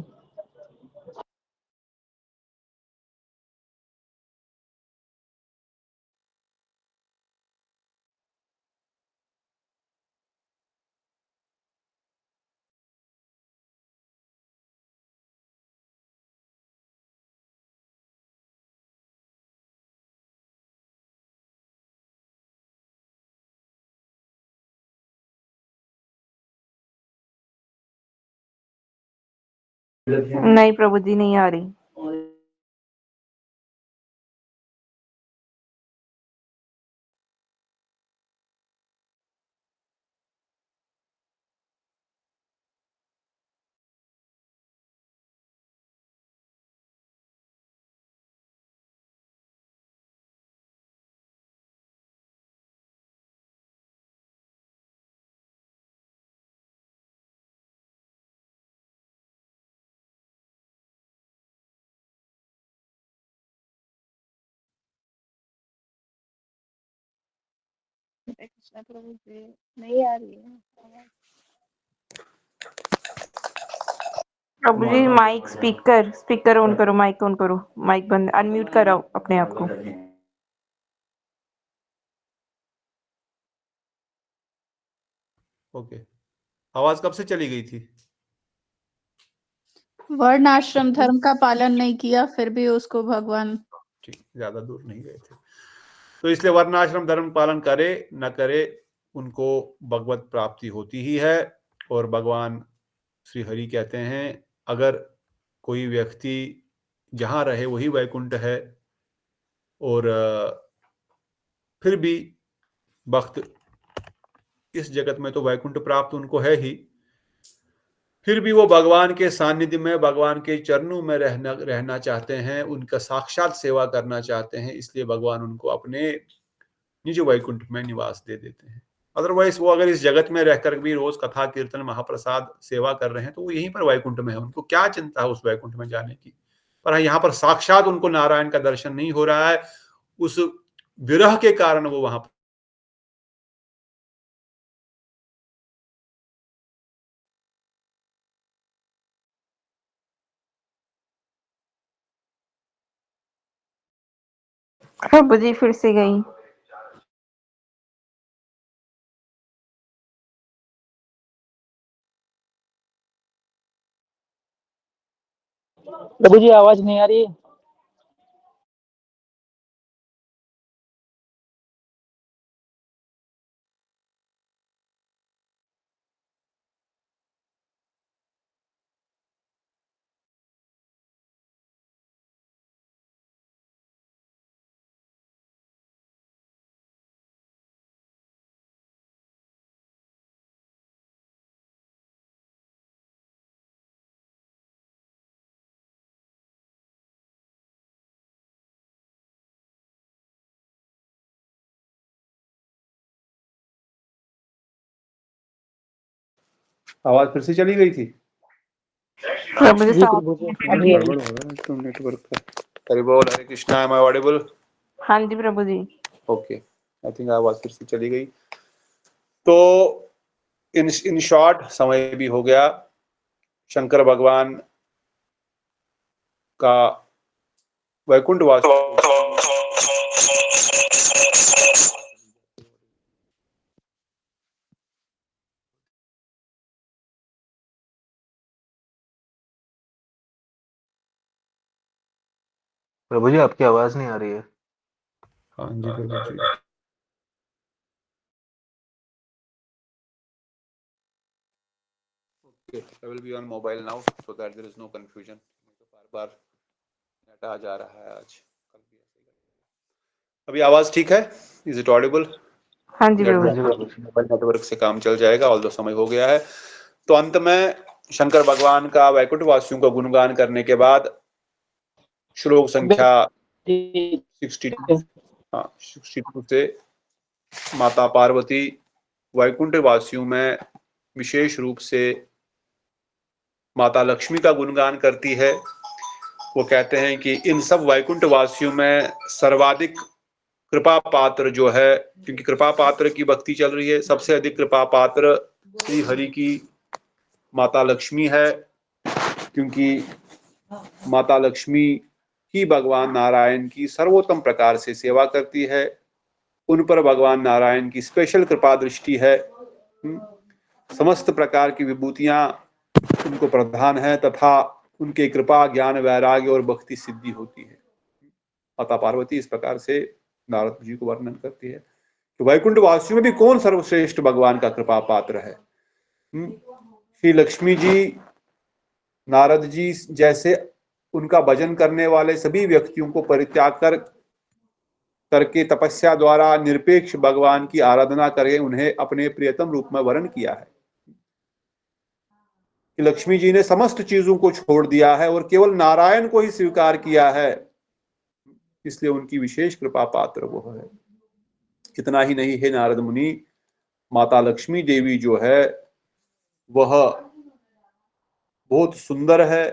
नहीं प्रभु जी, नहीं आ रही। हरे कृष्णा प्रभु जी, नहीं आ रही है आवाज। प्रभु जी माइक स्पीकर ऑन करो, माइक ऑन करो, माइक बंद, अनम्यूट कराओ अपने आप को। ओके, आवाज कब से चली गई थी? वर्ण आश्रम धर्म का पालन नहीं किया, फिर भी उसको भगवान ठीक, ज्यादा दूर नहीं गए थे। तो इसलिए वर्णाश्रम धर्म पालन करे न करे उनको भगवत प्राप्ति होती ही है। और भगवान श्री हरि कहते हैं अगर कोई व्यक्ति जहां रहे वही वैकुंठ है, और फिर भी भक्त इस जगत में तो वैकुंठ प्राप्त उनको है ही, फिर भी वो भगवान के सानिध्य में, भगवान के चरणों में रहना चाहते हैं, उनका साक्षात सेवा करना चाहते हैं, इसलिए भगवान उनको अपने निज वैकुंठ में निवास दे देते हैं। अदरवाइज वो अगर इस जगत में रहकर भी रोज कथा कीर्तन महाप्रसाद सेवा कर रहे हैं तो वो यहीं पर वैकुंठ में है, उनको क्या चिंता है उस वैकुंठ में जाने की। पर यहाँ पर साक्षात उनको नारायण का दर्शन नहीं हो रहा है, उस विरह के कारण वो वहां प्रभु जी फिर से गई। प्रभु जी आवाज नहीं आ रही। आवाज फिर से चली गई थी। प्रभु जी जी प्रभु जी अभी गड़बड़ हो रहा है तो नेटवर्क का। हरि बोल, Hare Krishna. Am I audible? हाँ जी प्रभु जी। ओके, आई थिंक आवाज फिर से चली गई। तो इन शॉर्ट समय भी हो गया। शंकर भगवान का वैकुंठ वासी प्रभु जी आपकी आवाज नहीं आ रही है। हाँ जी प्रभु जी। I will be on mobile now so that there is no confusion. बार नेट आ जा रहा है आज। अभी आवाज ठीक है? Is it audible? हाँ जी प्रभु जी। मोबाइल नेटवर्क से काम चल जाएगा, ऑल्दो समय हो गया है। तो अंत में शंकर भगवान का वैकुंठ वासियों का गुणगान करने के बाद श्लोक संख्या 62 से माता पार्वती वैकुंठ वासियों में विशेष रूप से माता लक्ष्मी का गुणगान करती है। वो कहते हैं कि इन सब वैकुंठ वासियों में सर्वाधिक कृपा पात्र जो है, क्योंकि कृपा पात्र की भक्ति चल रही है, सबसे अधिक कृपा पात्र श्री हरि की माता लक्ष्मी है, क्योंकि माता लक्ष्मी ही भगवान नारायण की सर्वोत्तम प्रकार से सेवा करती है। उन पर भगवान नारायण की स्पेशल कृपा दृष्टि है। समस्त प्रकार की विभूतियां उनको प्रधान है तथा उनके कृपा ज्ञान वैराग्य और भक्ति सिद्धि होती है। माता पार्वती इस प्रकार से नारद जी को वर्णन करती है कि वैकुंठ वासियों में भी कौन सर्वश्रेष्ठ भगवान का कृपा पात्र है। श्री लक्ष्मी जी, नारद जी जैसे उनका भजन करने वाले सभी व्यक्तियों को परित्याग करके तपस्या द्वारा निरपेक्ष भगवान की आराधना करके उन्हें अपने प्रियतम रूप में वरण किया है। कि लक्ष्मी जी ने समस्त चीजों को छोड़ दिया है और केवल नारायण को ही स्वीकार किया है, इसलिए उनकी विशेष कृपा पात्र वो है। इतना ही नहीं है नारद मुनि, माता लक्ष्मी देवी जो है वह बहुत सुंदर है।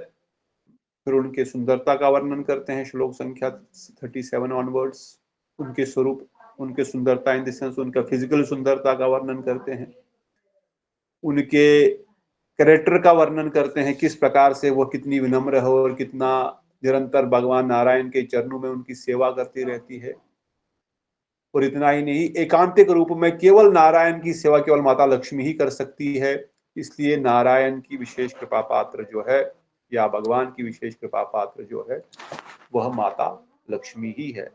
फिर उनके सुंदरता का वर्णन करते हैं श्लोक संख्या 37 ऑनवर्ड्स। उनके स्वरूप, उनके सुंदरता इन द सेंस उनका फिजिकल सुंदरता का वर्णन करते हैं, उनके कैरेक्टर का वर्णन करते हैं, किस प्रकार से वो कितनी विनम्र है और कितना निरंतर भगवान नारायण के चरणों में उनकी सेवा करती रहती है। और इतना ही नहीं, एकांतिक रूप में केवल नारायण की सेवा केवल माता लक्ष्मी ही कर सकती है, इसलिए नारायण की विशेष कृपा पात्र जो है या भगवान की विशेष कृपा पात्र जो है वह माता लक्ष्मी ही है।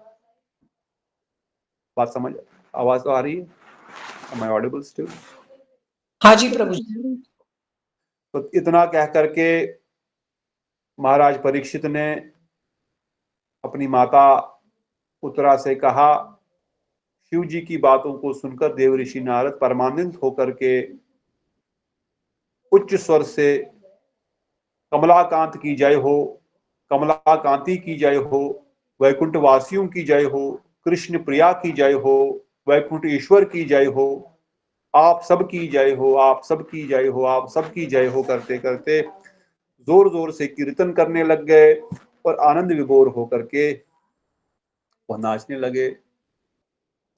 बात समझ, आवाज तो आ रही है? Am I audible still? हाँ जी प्रभु जी। तो इतना कह करके महाराज परीक्षित ने अपनी माता उत्तरा से कहा। शिव जी की बातों को सुनकर देव ऋषि नारद परमानंद होकर के उच्च स्वर से कमलाकांत की जय हो, कमलाकांति की जय हो, वैकुंठ वासियों की जय हो, कृष्ण प्रिया की जय हो, वैकुंठ ईश्वर की जय हो, आप सबकी जय हो, आप सबकी जय हो, आप सबकी जय हो करते करते जोर जोर से कीर्तन करने लग गए और आनंद विभोर होकर के वह नाचने लगे।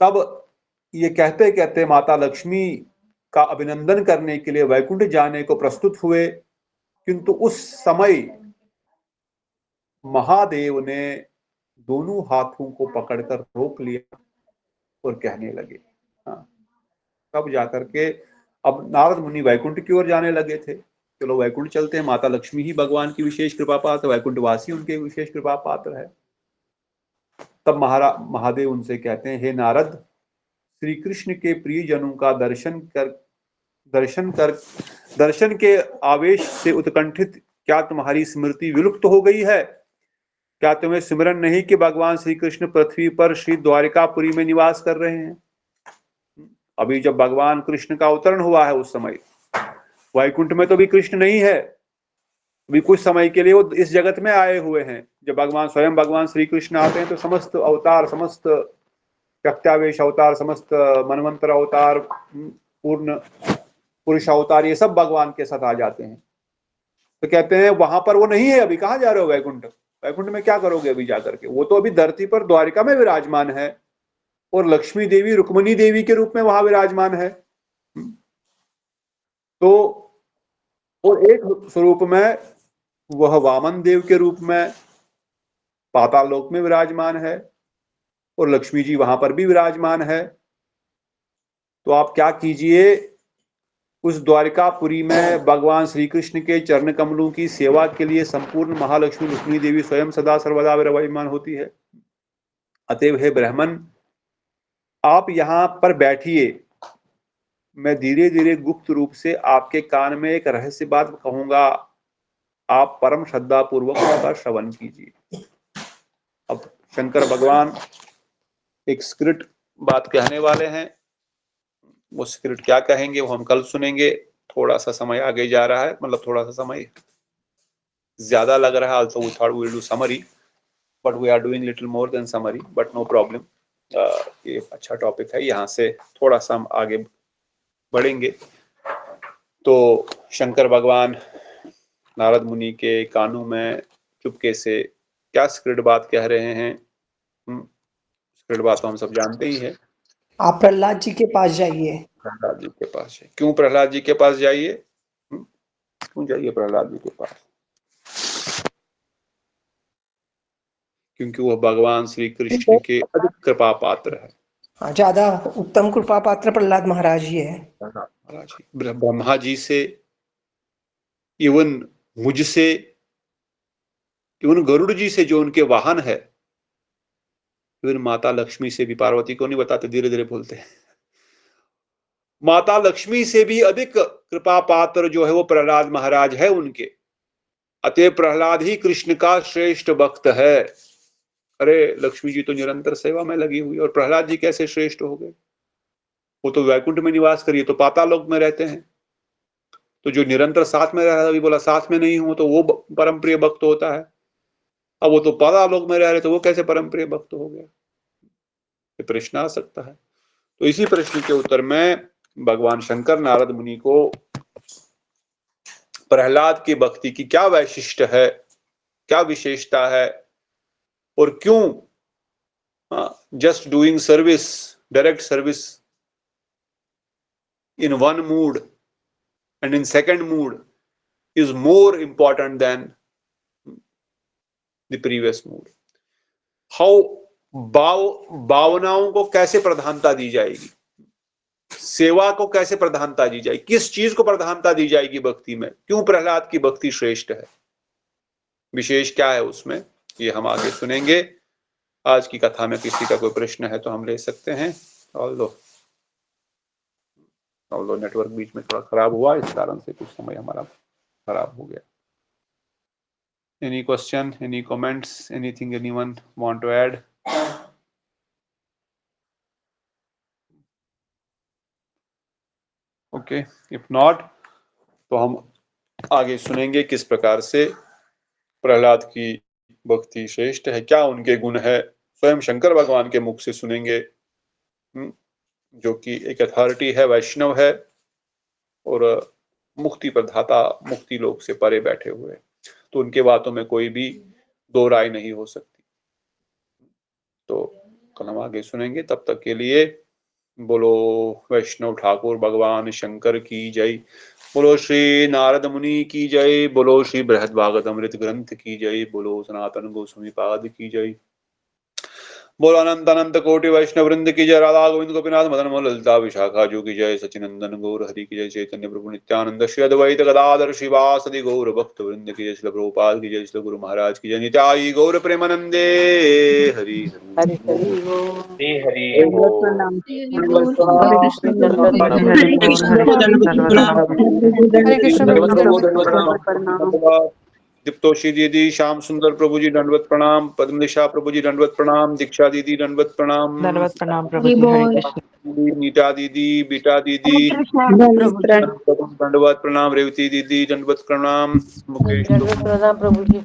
तब ये कहते कहते माता लक्ष्मी का अभिनंदन करने के लिए वैकुंठ जाने को प्रस्तुत हुए, किंतु उस समय महादेव ने दोनों हाथों को पकड़कर रोक लिया और कहने लगे। तब जाकर के अब नारद मुनि वैकुंठ की ओर जाने लगे थे। चलो वैकुंठ चलते हैं, माता लक्ष्मी ही भगवान की विशेष कृपा पात्र, वैकुंठ वासी उनके विशेष कृपा पात्र है। तब महादेव उनसे कहते हैं, हे नारद, श्री कृष्ण के प्रिय जनों का दर्शन के आवेश से उत्कंठित क्या तुम्हारी स्मृति विलुप्त हो गई है? क्या तुम्हें स्मरण नहीं कि भगवान श्री कृष्ण पृथ्वी पर श्री द्वारिकापुरी में निवास कर रहे हैं? अभी जब भगवान कृष्ण का अवतरण हुआ है उस समय वैकुंठ में तो भी कृष्ण नहीं है, अभी कुछ समय के लिए वो इस जगत में आए हुए हैं। जब भगवान भगवान श्री कृष्ण आते हैं तो समस्त अवतार, समस्त प्रत्यावेश अवतार, समस्त मनवंतर अवतार, पूर्ण पुरुष अवतार, ये सब भगवान के साथ आ जाते हैं। तो कहते हैं वहां पर वो नहीं है, अभी कहाँ जा रहे हो वैकुंठ? वैकुंठ में क्या करोगे अभी जाकर के? वो तो अभी धरती पर द्वारिका में विराजमान है और लक्ष्मी देवी रुक्मिणी देवी के रूप में वहां विराजमान है। तो और एक स्वरूप में वह वामन देव के रूप में पाताल लोक में विराजमान है और लक्ष्मी जी वहां पर भी विराजमान है। तो आप क्या कीजिए, उस द्वारिकापुरी में भगवान श्री कृष्ण के चरण कमलों की सेवा के लिए संपूर्ण महालक्ष्मी रुक्मिणी देवी स्वयं सदा सर्वदा विराजमान होती है। अतएव हे ब्राह्मण, आप यहां पर बैठिए, मैं धीरे धीरे गुप्त रूप से आपके कान में एक रहस्य बात कहूंगा, आप परम श्रद्धा पूर्वक उसका श्रवण कीजिए। अब शंकर भगवान एक स्क्रिप्ट बात कहने वाले हैं, वो स्क्रिप्ट क्या कहेंगे वो हम कल सुनेंगे। थोड़ा सा समय आगे जा रहा है, मतलब थोड़ा सा समय ज्यादा लग रहा है। also we thought we will do summary but we are doing little more than summary but no problem। ये अच्छा टॉपिक है, यहाँ से थोड़ा सा हम आगे बढ़ेंगे। तो शंकर भगवान नारद मुनि के कानों में चुपके से क्या स्क्रिप्ट बात कह रहे हैं। स्क्रिप्ट बात तो हम सब जानते ही है। आप प्रहलाद जी के पास जाइए। प्रहलाद जी के पास है। क्यों प्रहलाद जी के पास जाइए? क्यों जाइए प्रहलाद जी के पास? क्योंकि वह भगवान श्री कृष्ण के अधिक कृपा पात्र है। हाँ, ज्यादा उत्तम कृपा पात्र प्रहलाद महाराज ही है। महाराज जी, ब्रह्मा जी से, इवन मुझसे, इवन गरुड़ जी से जो उनके वाहन है, इवन माता लक्ष्मी से भी, पार्वती को नहीं बताते, धीरे धीरे बोलते हैं, माता लक्ष्मी से भी अधिक कृपा पात्र जो है वो प्रहलाद महाराज है उनके। अतः प्रहलाद ही कृष्ण का श्रेष्ठ भक्त है। अरे लक्ष्मी जी तो निरंतर सेवा में लगी हुई, और प्रहलाद जी कैसे श्रेष्ठ हो गए? वो तो वैकुंठ में निवास करिए, तो पाताल लोक में रहते हैं। तो जो निरंतर साथ में रह रहा है, अभी बोला साथ में नहीं हूं, तो वो परम प्रिय भक्त होता है। अब वो तो पाताल लोक में रह रहे, तो वो कैसे परम प्रिय भक्त हो गया? ये प्रश्न आ सकता है। तो इसी प्रश्न के उत्तर में भगवान शंकर नारद मुनि को प्रहलाद की भक्ति की क्या वैशिष्ट है, क्या विशेषता है, और क्यों just doing service, direct service in one mood and in second mood is more important than the previous mood। how भावनाओं को कैसे प्रधानता दी जाएगी, सेवा को कैसे प्रधानता दी जाएगी, किस चीज को प्रधानता दी जाएगी भक्ति में, क्यों प्रहलाद की भक्ति श्रेष्ठ है, विशेष क्या है उसमें, ये हम आगे सुनेंगे। आज की कथा में किसी का कोई प्रश्न है तो हम ले सकते हैं। ऑल्दो नेटवर्क बीच में थोड़ा खराब हुआ, इस कारण से कुछ समय हमारा खराब हो गया। Any question, any comments, anything anyone want to add? Okay, if not, तो हम आगे सुनेंगे किस प्रकार से प्रहलाद की भक्ति श्रेष्ठ है, क्या उनके गुण है, स्वयं शंकर भगवान के मुख से सुनेंगे, जो कि एक अथॉरिटी है, वैष्णव है और मुक्ति प्रदाता, मुक्ति लोक से परे बैठे हुए, तो उनके बातों में कोई भी दो राय नहीं हो सकती। तो कल हम आगे सुनेंगे, तब तक के लिए बोलो वैष्णव ठाकुर भगवान शंकर की जय, बोलो श्री नारद मुनि की जय, बोलो श्री बृहद भागवत अमृत ग्रंथ की जय, बोलो सनातन गोस्वामी पाद की जय, बोलो अनंत अनंत कोटि वैष्णव वृंद की जय, राधा गोविंद गोपीनाथ मदन मोहन ललिता विशाखा जू की जय, सचिनंदन गौर हरि की जय, चैतन्य प्रभु नित्यानंद श्री अद्वैत गदाधर शिवासदि गौर भक्त वृंद की जय, श्री प्रभुपाद की जय, श्री गुरु महाराज की जय, नित्याई गौर प्रेमानंदे हरि हरि हरि हरि हरे कृष्ण प्रभु की जय, हरे कृष्ण हरे कृष्ण प्रभु की प्रभु जय। धन्यवाद। दीप्तोषी दीदी, श्याम सुंदर प्रभु जी दंडवत प्रणाम, पद्मनिशा प्रभु जी दंडवत प्रणाम, दीक्षा दीदी दंडवत प्रणाम, दंडवत प्रणाम प्रभु जी, हरे कृष्ण। नीता दीदी, बीटा दीदी दंडवत प्रणाम, रेवती दीदी दंडवत प्रणाम, मुकेश दंडवत प्रणाम प्रभु जी।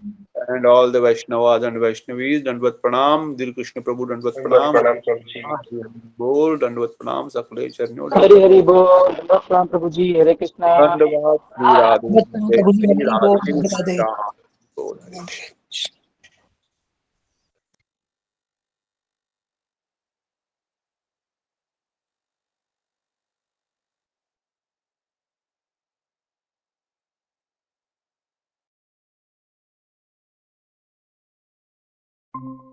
and all the Vaishnavas and Vaishnavis दंडवत प्रणाम, दिल कृष्ण प्रभु दंडवत प्रणाम, बोल दंडवत प्रणाम, सकले चरणों हरि हरि बोल, दंडवत प्रणाम प्रभु जी, हरे कृष्णा। धन्यवाद। श्री राधे प्रभु जी, श्री हरि बोल, राधे राधे राधे। श्याम बोल हरे। है।